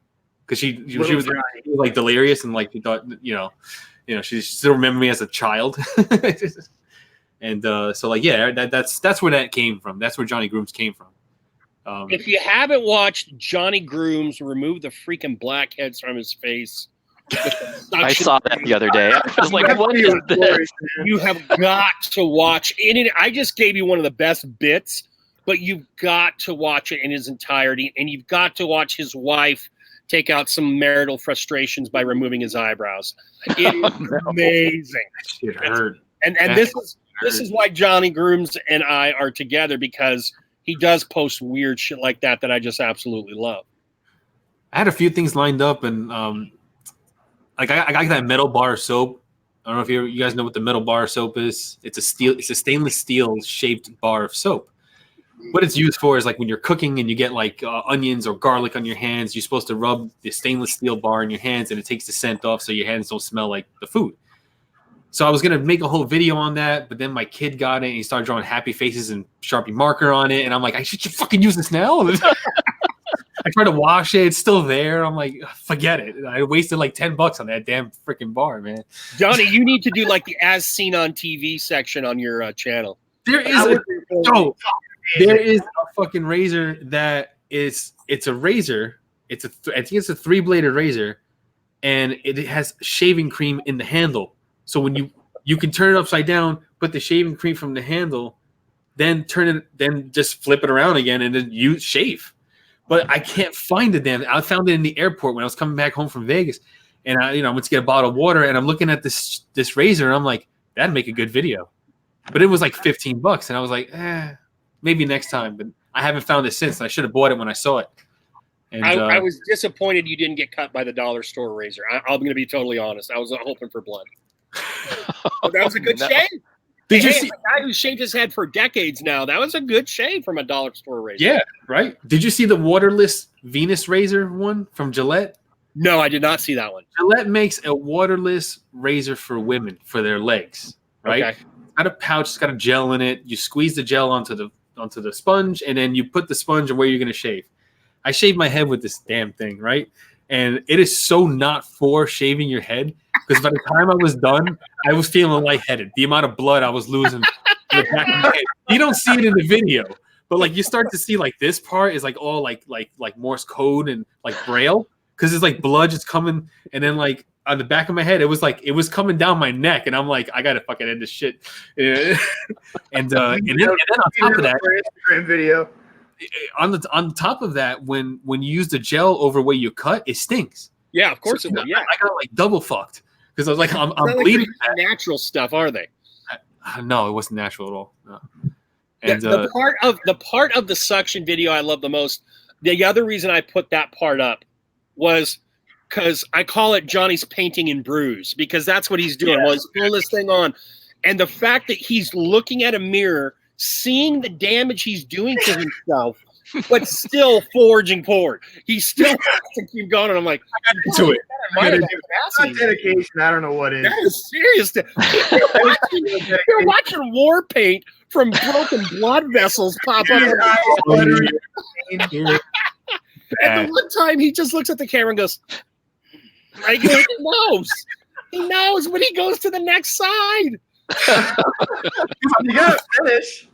Because she was like delirious and like she thought, you know, she still remembered me as a child. And so like, yeah, that's where that came from. That's where Johnny Grooms came from. If you haven't watched Johnny Grooms remove the freaking blackheads from his face, I saw that the other day. I was like, what is this? You have got to watch it. I just gave you one of the best bits, but you've got to watch it in its entirety, and you've got to watch his wife take out some marital frustrations by removing his eyebrows. It is amazing. It hurt. And this is why Johnny Grooms and I are together, because he does post weird shit like that I just absolutely love. I had a few things lined up, and like I got that metal bar soap. I don't know if you guys know what the metal bar soap is. It's a stainless steel shaped bar of soap. What it's used for is like when you're cooking and you get like onions or garlic on your hands, you're supposed to rub the stainless steel bar in your hands, and it takes the scent off so your hands don't smell like the food. So I was gonna make a whole video on that, but then my kid got it and he started drawing happy faces and Sharpie marker on it, and I'm like, I should fucking use this now. I tried to wash it; it's still there. I'm like, forget it. I wasted like $10 on that damn freaking bar, man. Johnny, you need to do like the as seen on TV section on your channel. There is a fucking razor that it's a razor. I think it's a 3-bladed razor, and it has shaving cream in the handle. So when you can turn it upside down, put the shaving cream from the handle, then just flip it around again, and then you shave. But I can't find the damn. I found it in the airport when I was coming back home from Vegas, and I went to get a bottle of water, and I'm looking at this razor, and I'm like, that'd make a good video. But it was like $15, and I was like, maybe next time. But I haven't found it since. I should have bought it when I saw it. And I was disappointed you didn't get cut by the dollar store razor. I'm going to be totally honest. I was hoping for blood. But that was a good shave. Did you see a guy who shaved his head for decades now? That was a good shave from a dollar store razor. Yeah, right. Did you see the waterless Venus razor one from Gillette? No, I did not see that one. Gillette makes a waterless razor for women for their legs. Right. Okay. It's got a pouch. It's got a gel in it. You squeeze the gel onto the sponge, and then you put the sponge where you're going to shave. I shaved my head with this damn thing, right? And it is so not for shaving your head, because by the time I was done, I was feeling lightheaded. The amount of blood I was losing in the back of my head. You don't see it in the video, but like you start to see like this part is like all like Morse code and like Braille, because it's like blood just coming, and then like on the back of my head, it was coming down my neck, and I'm like, I gotta fucking end this shit. and then on top of that, Instagram video. On top of that, when you use the gel over where you cut, it stings. Yeah, of course it will. Yeah, I got like double fucked because I was like, I'm bleeding. Like natural stuff, are they? No, it wasn't natural at all. No. And the part of the suction video I love the most. The other reason I put that part up was because I call it Johnny's painting in bruise, because that's what he's doing while he's pulling this thing on. And the fact that he's looking at a mirror, seeing the damage he's doing to himself, but still forging forward. He still has to keep going. And I'm like, to it. Not dedication. I don't know what it is. That is serious. You're watching war paint from broken blood vessels pop up. And the one time he just looks at the camera and goes, like, he knows. He knows when he goes to the next side. You gotta finish.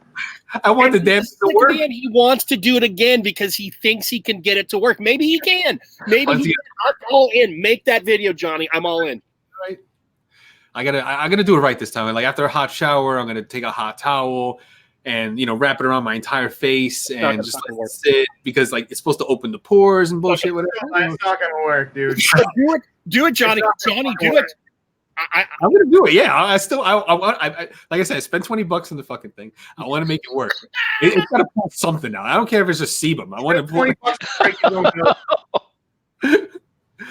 I want the dance to work. And he wants to do it again because he thinks he can get it to work. Maybe he can. Maybe he can. I'm all in. Make that video, Johnny. I'm all in. Right. I gotta do it right this time. Like after a hot shower, I'm gonna take a hot towel and wrap it around my entire face and just like sit, because like it's supposed to open the pores and bullshit. Whatever. It's not gonna work, dude. Do it, Johnny. Johnny, do it. I'm gonna do it. Yeah, I like I said, I spent $20 on the fucking thing. I want to make it work. It's gotta pull something out. I don't care if it's just sebum. I want to pull $20.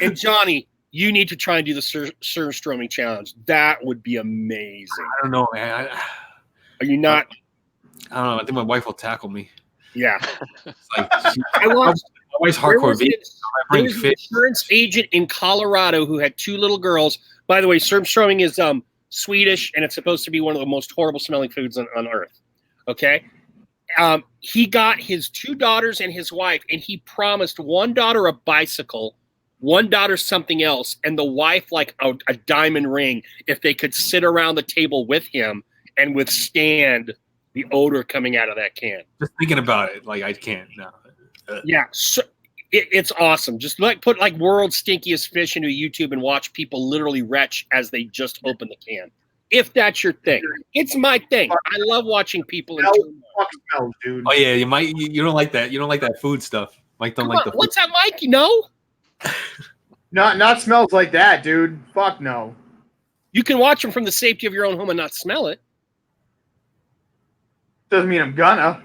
And Johnny, you need to try and do the Surstroming challenge. That would be amazing. I don't know, man. Are you not? I don't know. I think my wife will tackle me. Yeah. It's like, my wife's hardcore. There was an insurance agent in Colorado who had 2 little girls. By the way, Surstroming is Swedish, and it's supposed to be one of the most horrible smelling foods on earth. Okay? He got his 2 daughters and his wife, and he promised one daughter a bicycle, one daughter something else, and the wife like a diamond ring if they could sit around the table with him and withstand the odor coming out of that can. Just thinking about it, like I can't. No. Yeah. So, it's awesome. Just put world's stinkiest fish into YouTube and watch people literally retch as they just open the can. If that's your thing, it's my thing. I love watching people. Smells, dude. Oh yeah, you don't like that. You don't like that food stuff. Mike don't like the food. What's that, Mike? You know? Not smells like that, dude. Fuck no. You can watch them from the safety of your own home and not smell it. Doesn't mean I'm gonna.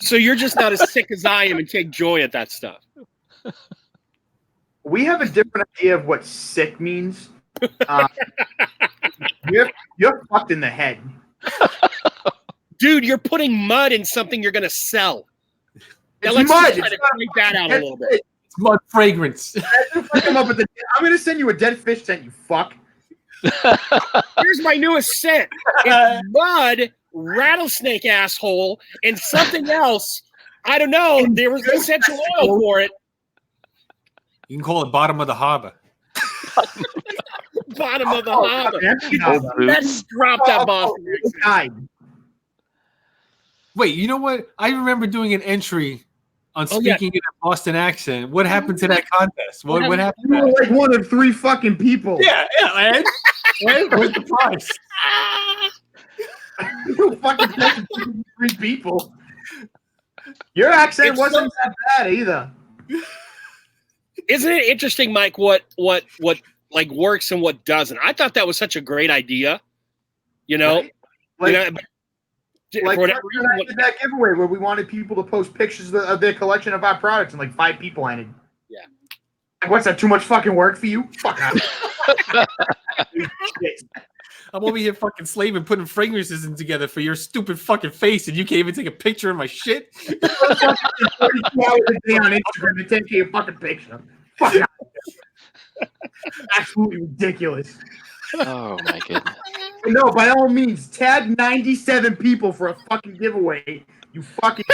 So you're just not as sick as I am and take joy at that stuff. We have a different idea of what sick means. You're fucked in the head. Dude, you're putting mud in something you're going to sell. It's let's mud. try to break that out a little bit. It's mud fragrance. I'm going to send you a dead fish scent, you fuck. Here's my newest scent. It's mud, rattlesnake asshole, and something else. I don't know. There was essential oil for it. You can call it bottom of the harbor. Bottom of the harbor. Let's drop that Boston. Wait, you know what? I remember doing an entry on speaking in a Boston accent. What happened to that contest? What happened? You were like one of 3 fucking people. Yeah, and where's the prize? You fucking 3 people. Your accent wasn't that bad either. Isn't it interesting, Mike, what like works and what doesn't? I thought that was such a great idea. You know? Right? Like that giveaway where we wanted people to post pictures of their collection of our products, and like 5 people entered. Yeah. Like, what's that? Too much fucking work for you? Fuck out. I'm over here fucking slaving, putting fragrances in together for your stupid fucking face, and you can't even take a picture of my shit. 32 hours a day on Instagram and 10K a fucking picture. Fuck out. Absolutely ridiculous. Oh my goodness. No, by all means, tag 97 people for a fucking giveaway. You fucking.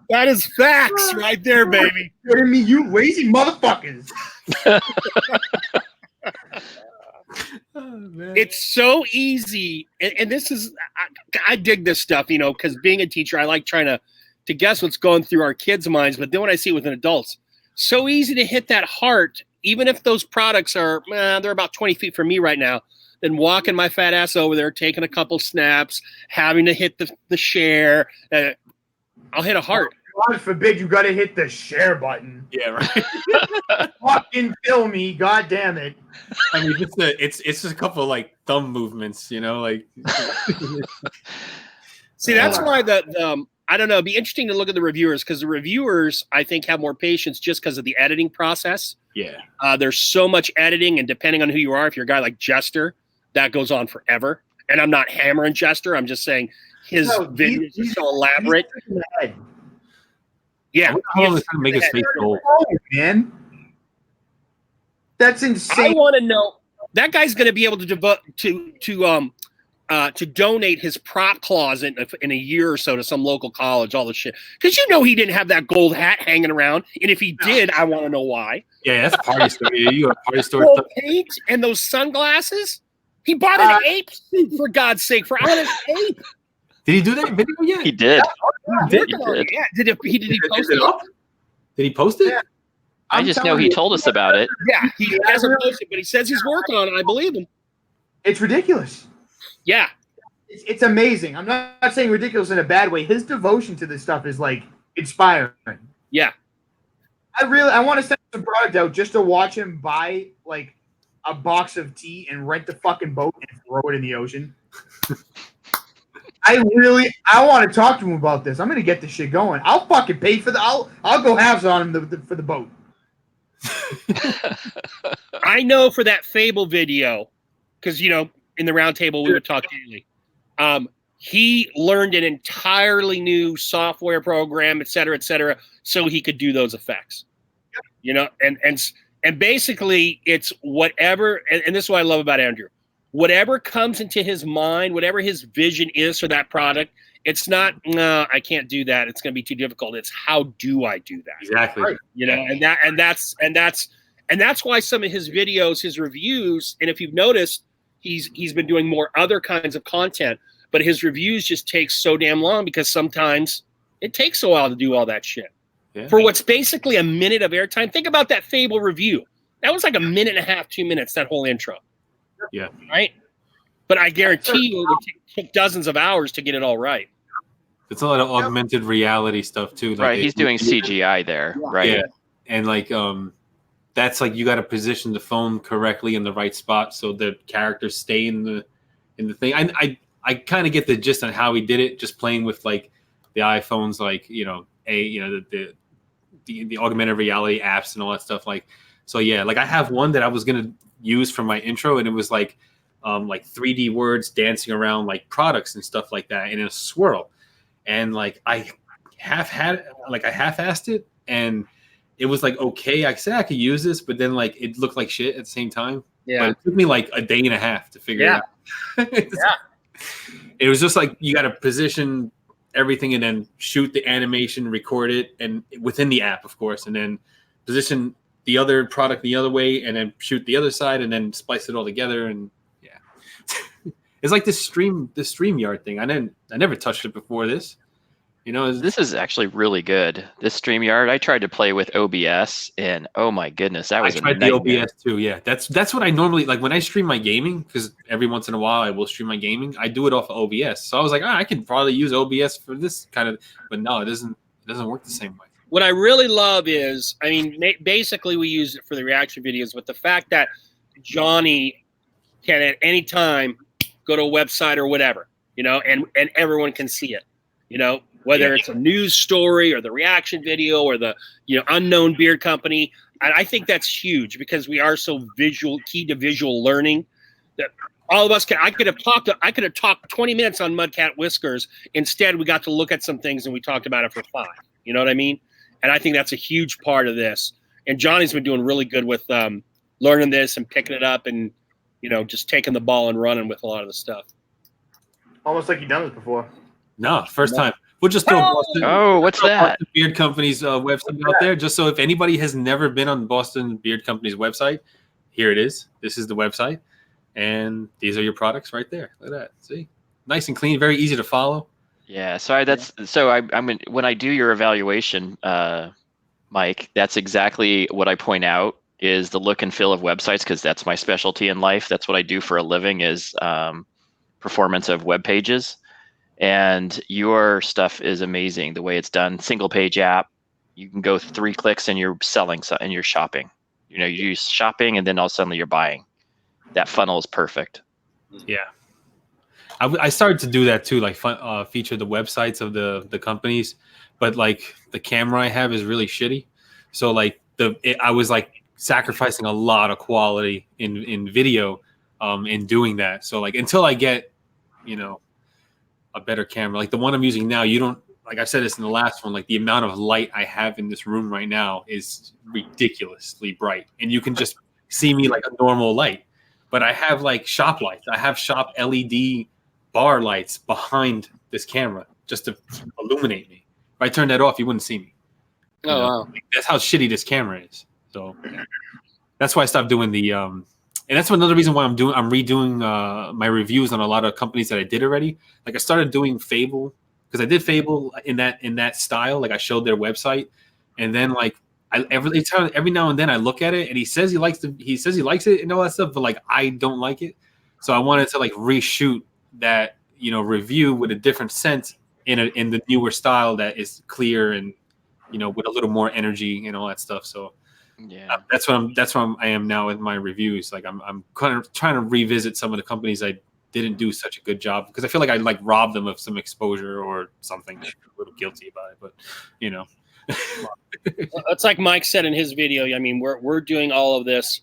That is facts right there, baby. You kidding me? You lazy motherfuckers. Oh, it's so easy, and this is I dig this stuff, because being a teacher, I like trying to guess what's going through our kids' minds. But then when I see it with adults, so easy to hit that heart, even if those products are they're about 20 feet from me right now. Then walking my fat ass over there, taking a couple snaps, having to hit the share. I'll hit a heart. God forbid you got to hit the share button. Yeah, right. Fucking kill me, god damn it. I mean, it's just a couple of like thumb movements, like. See, that's why I don't know. It'd be interesting to look at the reviewers, because the reviewers, I think, have more patience just because of the editing process. Yeah. There's so much editing, and depending on who you are, if you're a guy like Jester, that goes on forever. And I'm not hammering Jester. I'm just saying his videos are so elaborate. Yeah. How long is it going to make his face gold? Man. That's insane. I want to know, that guy's going to be able to donate his prop closet in a year or so to some local college, all the shit. Because he didn't have that gold hat hanging around. And if he did, I want to know why. Yeah, that's party story. You got party story gold stuff. paint and those sunglasses? He bought an ape suit, for God's sake, for an ape. Did he do that video yet? He did. Yeah, did he post it up? Did he post it? Yeah. I just know he told us about it. Yeah, he hasn't posted, but he says he's working on it. I believe him. It's ridiculous. Yeah. It's amazing. I'm not saying ridiculous in a bad way. His devotion to this stuff is like inspiring. Yeah. I want to send some product out just to watch him buy like a box of tea and rent the fucking boat and throw it in the ocean. I want to talk to him about this. I'm gonna get this shit going. I'll fucking pay for I'll go halves on him for the boat. I know for that Fable video, because in the round table we would talk daily. He learned an entirely new software program, et cetera, so he could do those effects. And basically it's whatever, and this is what I love about Andrew. Whatever comes into his mind, whatever his vision is for that product, it's not, no, I can't do that. It's going to be too difficult. It's how do I do that? Exactly. Right. And that's why some of his videos, his reviews, and if you've noticed, he's been doing more other kinds of content, but his reviews just take so damn long because sometimes it takes a while to do all that shit. Yeah. For what's basically a minute of airtime. Think about that Fable review. That was like a minute and a half, 2 minutes, that whole intro. Yeah. Right? But I guarantee you it would take dozens of hours to get it all right. It's a lot of augmented reality stuff too. Like right, he's doing CGI there, right? Yeah. And like that's like you got to position the phone correctly in the right spot so the characters stay in the thing. I kind of get the gist on how he did it, just playing with like the iPhones, like the augmented reality apps and all that stuff. Like, so yeah, like I have one that I was gonna use for my intro, and it was like 3D words dancing around like products and stuff like that in a swirl. And like I half-assed it, and it was like okay. I said I could use this, but then like it looked like shit at the same time. Yeah, but it took me like a day and a half to figure it out. It was just like you got to position everything and then shoot the animation, record it, and within the app, of course, and then position the other product the other way, and then shoot the other side, and then splice it all together. And yeah, it's like this StreamYard thing. I never touched it before this. This is actually really good. This StreamYard, I tried to play with OBS, and oh my goodness, that was I tried the OBS too. Yeah, that's what I normally like when I stream my gaming, because every once in a while I will stream my gaming. I do it off of OBS, so I was like, I can probably use OBS for this kind of, but no, it doesn't work the same way. What I really love is, I mean, basically we use it for the reaction videos, but the fact that Johnny can at any time go to a website or whatever, and everyone can see it, whether it's a news story or the reaction video or the unknown beard company. And I think that's huge because we are so key to visual learning that all of us I could have talked 20 minutes on Mudcat Whiskers. Instead, we got to look at some things and we talked about it for 5. You know what I mean? And I think that's a huge part of this. And Johnny's been doing really good with learning this and picking it up and just taking the ball and running with a lot of the stuff. Almost like you've done this before. No, first time. We'll just throw Boston. Oh, what's that? Boston Beard Company's website out there, just so if anybody has never been on Boston Beard Company's website, here it is. This is the website, and these are your products right there. Look at that. See, nice and clean, very easy to follow. Yeah. When I do your evaluation, Mike, that's exactly what I point out is the look and feel of websites, because that's my specialty in life. That's what I do for a living is performance of web pages. And your stuff is amazing. The way it's done, single page app, you can go 3 clicks and you're selling and you're shopping. You use shopping and then all of a sudden you're buying. That funnel is perfect. Yeah. I started to do that too, like feature the websites of the companies, but like the camera I have is really shitty, so like I was like sacrificing a lot of quality in video, in doing that. So like until I get, you know, a better camera, like the one I'm using now, you don't, like I said this in the last one, like the amount of light I have in this room right now is ridiculously bright, and you can just see me like a normal light, but I have like shop lights. I have shop LED bar lights behind this camera just to illuminate me. If I turned that off, you wouldn't see me. You know? Wow. That's how shitty this camera is. So that's why I stopped doing the and that's another reason why I'm redoing my reviews on a lot of companies that I did already. Like I started doing Fable, because I did Fable in that style. Like I showed their website, and then like every now and then I look at it, and he says he likes it and all that stuff, but like I don't like it. So I wanted to like reshoot that, you know, review with a different sense in the newer style that is clear and, you know, with a little more energy and all that stuff. So yeah, that's what I am now with my reviews. Like I'm kind of trying to revisit some of the companies I didn't do such a good job, because I feel like I like robbed them of some exposure or something. I'm a little guilty about it, but you know. It's like Mike said in his video. I mean, we're doing all of this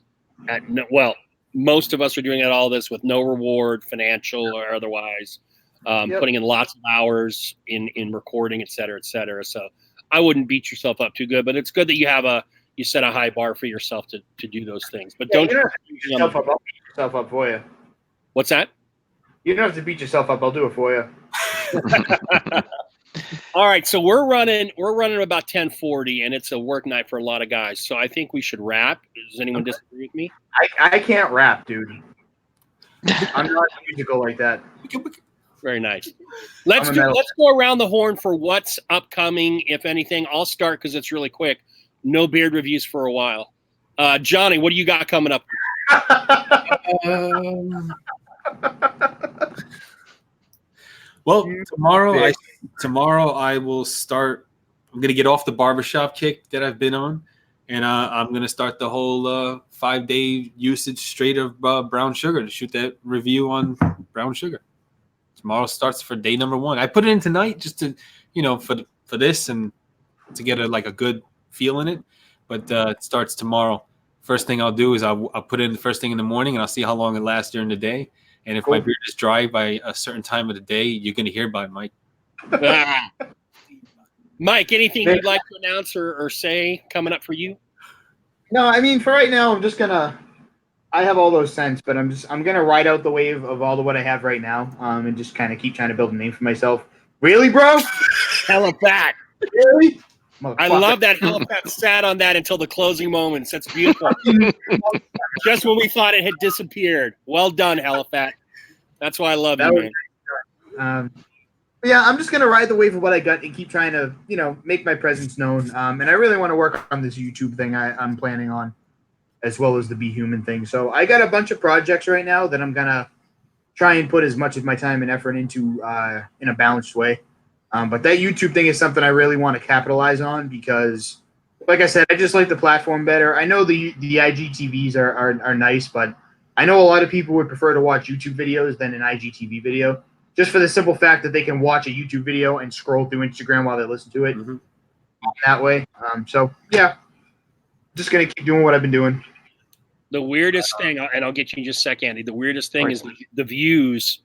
most of us are doing all this with no reward, financial or otherwise, putting in lots of hours in recording, et cetera, et cetera. So I wouldn't beat yourself up too good, but it's good that you set a high bar for yourself to do those things. But don't beat yourself up. I'll beat yourself up for you. What's that? You don't have to beat yourself up. I'll do it for you. All right, so we're running about 10:40, and it's a work night for a lot of guys. So I think we should wrap. Does anyone disagree with me? I can't rap, dude. I'm not musical like that. Very nice. Let's go around the horn for what's upcoming, if anything. I'll start because it's really quick. No beard reviews for a while. Johnny, what do you got coming up? Well, tomorrow I will start. I'm gonna get off the barbershop kick that I've been on, and I'm gonna start the whole 5-day usage straight of brown sugar to shoot that review on brown sugar. Tomorrow starts for day number 1. I put it in tonight just to, you know, for this and to get a good feel in it, but it starts tomorrow. First thing I'll do is I'll put it in the first thing in the morning, and I'll see how long it lasts during the day. And if my beard is dry by a certain time of the day, you're going to hear about it, Mike. Mike, anything you'd like to announce or say coming up for you? No, I mean, for right now, I'm just going to – I have all those scents, but I'm going to ride out the wave of all of what I have right now, and just kind of keep trying to build a name for myself. Really, bro? Heliphat. Really? I love that Heliphat sat on that until the closing moments. That's beautiful. Just when we thought it had disappeared. Well done, Heliphat. That's why I love you, man. Yeah, I'm just going to ride the wave of what I got and keep trying to, you know, make my presence known. And I really want to work on this YouTube thing I'm planning on, as well as the Be Human thing. So I got a bunch of projects right now that I'm going to try and put as much of my time and effort into in a balanced way. But that YouTube thing is something I really want to capitalize on because, like I said, I just like the platform better. I know the IGTVs are nice, but I know a lot of people would prefer to watch YouTube videos than an IGTV video, just for the simple fact that they can watch a YouTube video and scroll through Instagram while they listen to it that way. So, yeah, just going to keep doing what I've been doing. The weirdest thing, and I'll get you in just a second, Andy, the weirdest thing is the views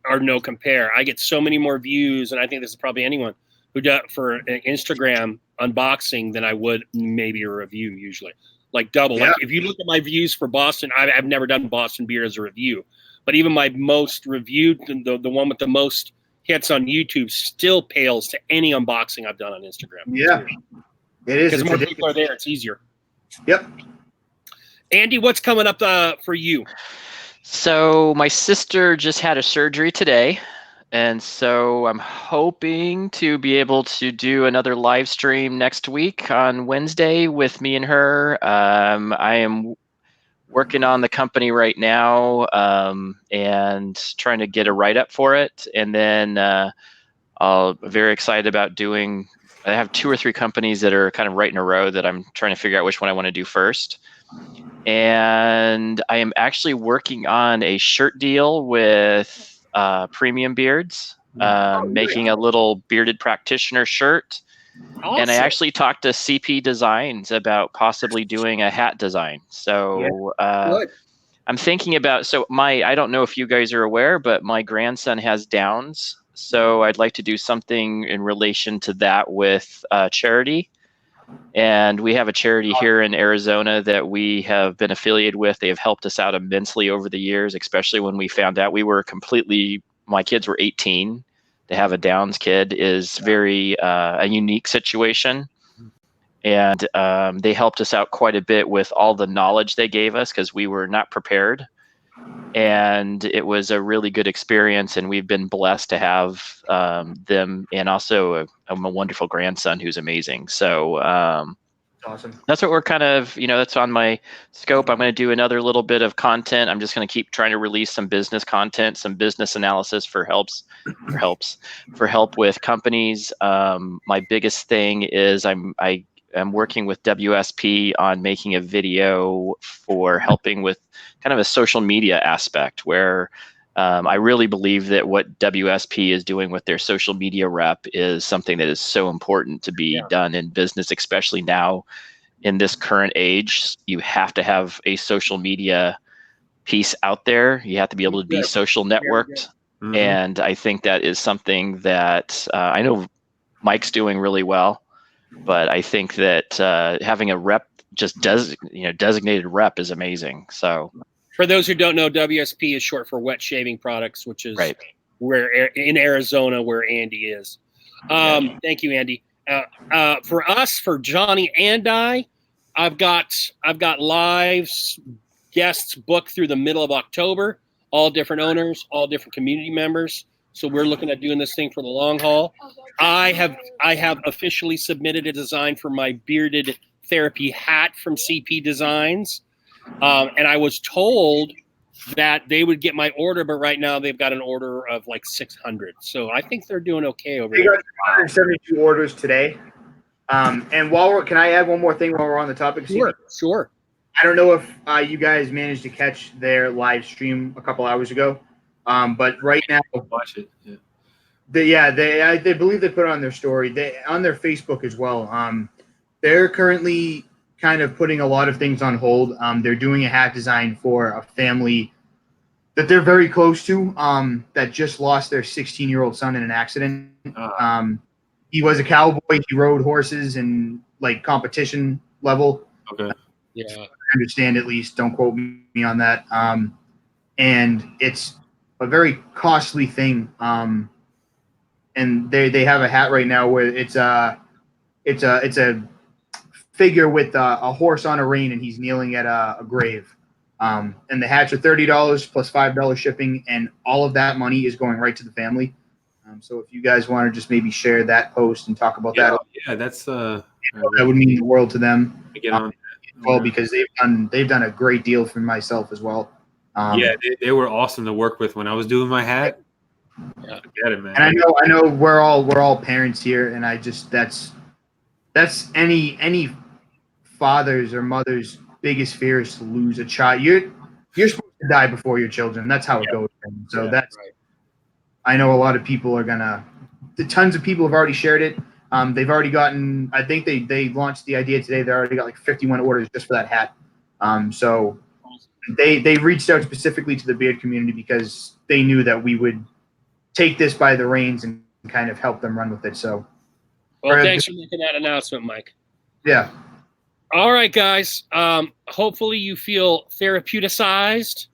are no compare. I get so many more views, and I think this is probably anyone who does for an Instagram unboxing than I would maybe a review usually. Like double. Yeah. Like if you look at my views for Boston, I've never done Boston beer as a review, but even my most reviewed, the one with the most hits on YouTube, still pales to any unboxing I've done on Instagram. Yeah, it is because more people are there. It's easier. Yep. Andy, what's coming up for you? So my sister just had a surgery today, and so I'm hoping to be able to do another live stream next week on Wednesday with me and her. I am working on the company right now and trying to get a write-up for it. And then I'm very excited about doing – I have 2 or 3 companies that are kind of right in a row that I'm trying to figure out which one I want to do first. And I am actually working on a shirt deal with premium beards, making a little bearded practitioner shirt. Awesome. And I actually talked to CP Designs about possibly doing a hat design. So I'm thinking about, I don't know if you guys are aware, but my grandson has Downs. So I'd like to do something in relation to that with charity. And we have a charity here in Arizona that we have been affiliated with. They have helped us out immensely over the years, especially when we found out my kids were 18. To have a Downs kid is very a unique situation. And they helped us out quite a bit with all the knowledge they gave us because we were not prepared. And it was a really good experience. And we've been blessed to have them, and also a wonderful grandson who's amazing. So awesome. That's what we're kind of, that's on my scope. I'm going to do another little bit of content. I'm just going to keep trying to release some business content, some business analysis for help with companies. My biggest thing is I'm working with WSP on making a video for helping with kind of a social media aspect where I really believe that what WSP is doing with their social media rep is something that is so important to be done in business, especially now in this current age. You have to have a social media piece out there. You have to be able to be social networked. Mm-hmm. And I think that is something that I know Mike's doing really well. But I think that having a rep, designated rep, is amazing. So, for those who don't know, WSP is short for Wet Shaving Products, which is where in Arizona where Andy is. Thank you, Andy. For Johnny and I've got live guests booked through the middle of October. All different owners, all different community members. So we're looking at doing this thing for the long haul. I have officially submitted a design for my bearded therapy hat from CP Designs. And I was told that they would get my order, but right now they've got an order of like 600. So I think they're doing okay over there. They got 172 orders today. And can I add one more thing while we're on the topic? Sure. I don't know if you guys managed to catch their live stream a couple hours ago. But right now, watch it. They believe they put it on their story. On their Facebook as well. They're currently kind of putting a lot of things on hold. They're doing a hat design for a family that they're very close to. That just lost their 16-year-old son in an accident. He was a cowboy. He rode horses in like competition level. Okay. Yeah. I understand, at least. Don't quote me on that. And it's a very costly thing. And they have a hat right now where it's a figure with a horse on a rein, and he's kneeling at a grave. And the hats are $30 plus $5 shipping, and all of that money is going right to the family. So if you guys want to just maybe share that post and talk about that, that's that would mean the world to them. Because they've done a great deal for myself as well. They were awesome to work with when I was doing my hat. Yeah, I get it, man. And I know we're all parents here, and that's any father's or mother's biggest fear is to lose a child. You're supposed to die before your children. That's how it goes. So that's right. I know a lot of people are tons of people have already shared it. They've already gotten, I think they launched the idea today. They already got like 51 orders just for that hat. So they reached out specifically to the beard community because they knew that we would take this by the reins and kind of help them run with it. So, thanks for making that announcement, Mike. Yeah. All right, guys. Hopefully you feel therapeuticized,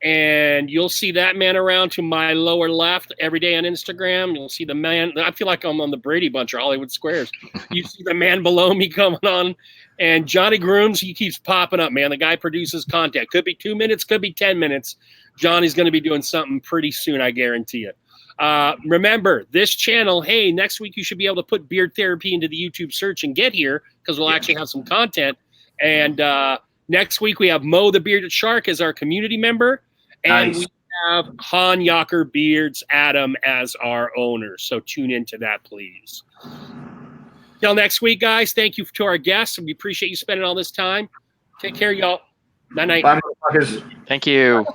and you'll see that man around to my lower left every day on Instagram. You'll see the man. I feel like I'm on the Brady Bunch or Hollywood Squares. You see the man below me coming on, and Johnny Grooms, he keeps popping up, man. The guy produces content. Could be 2 minutes, could be 10 minutes. Johnny's going to be doing something pretty soon, I guarantee you. Remember, this channel, hey, next week you should be able to put beard therapy into the YouTube search and get here because we'll actually have some content. And next week we have Mo the Bearded Shark as our community member. And we have Han Yacher Beards Adam as our owner. So tune into that, please. Till next week, guys. Thank you to our guests. We appreciate you spending all this time. Take care, y'all. Night-night. Bye, motherfuckers. Thank you.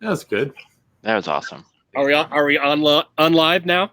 That was good. That was awesome. Are we on live now?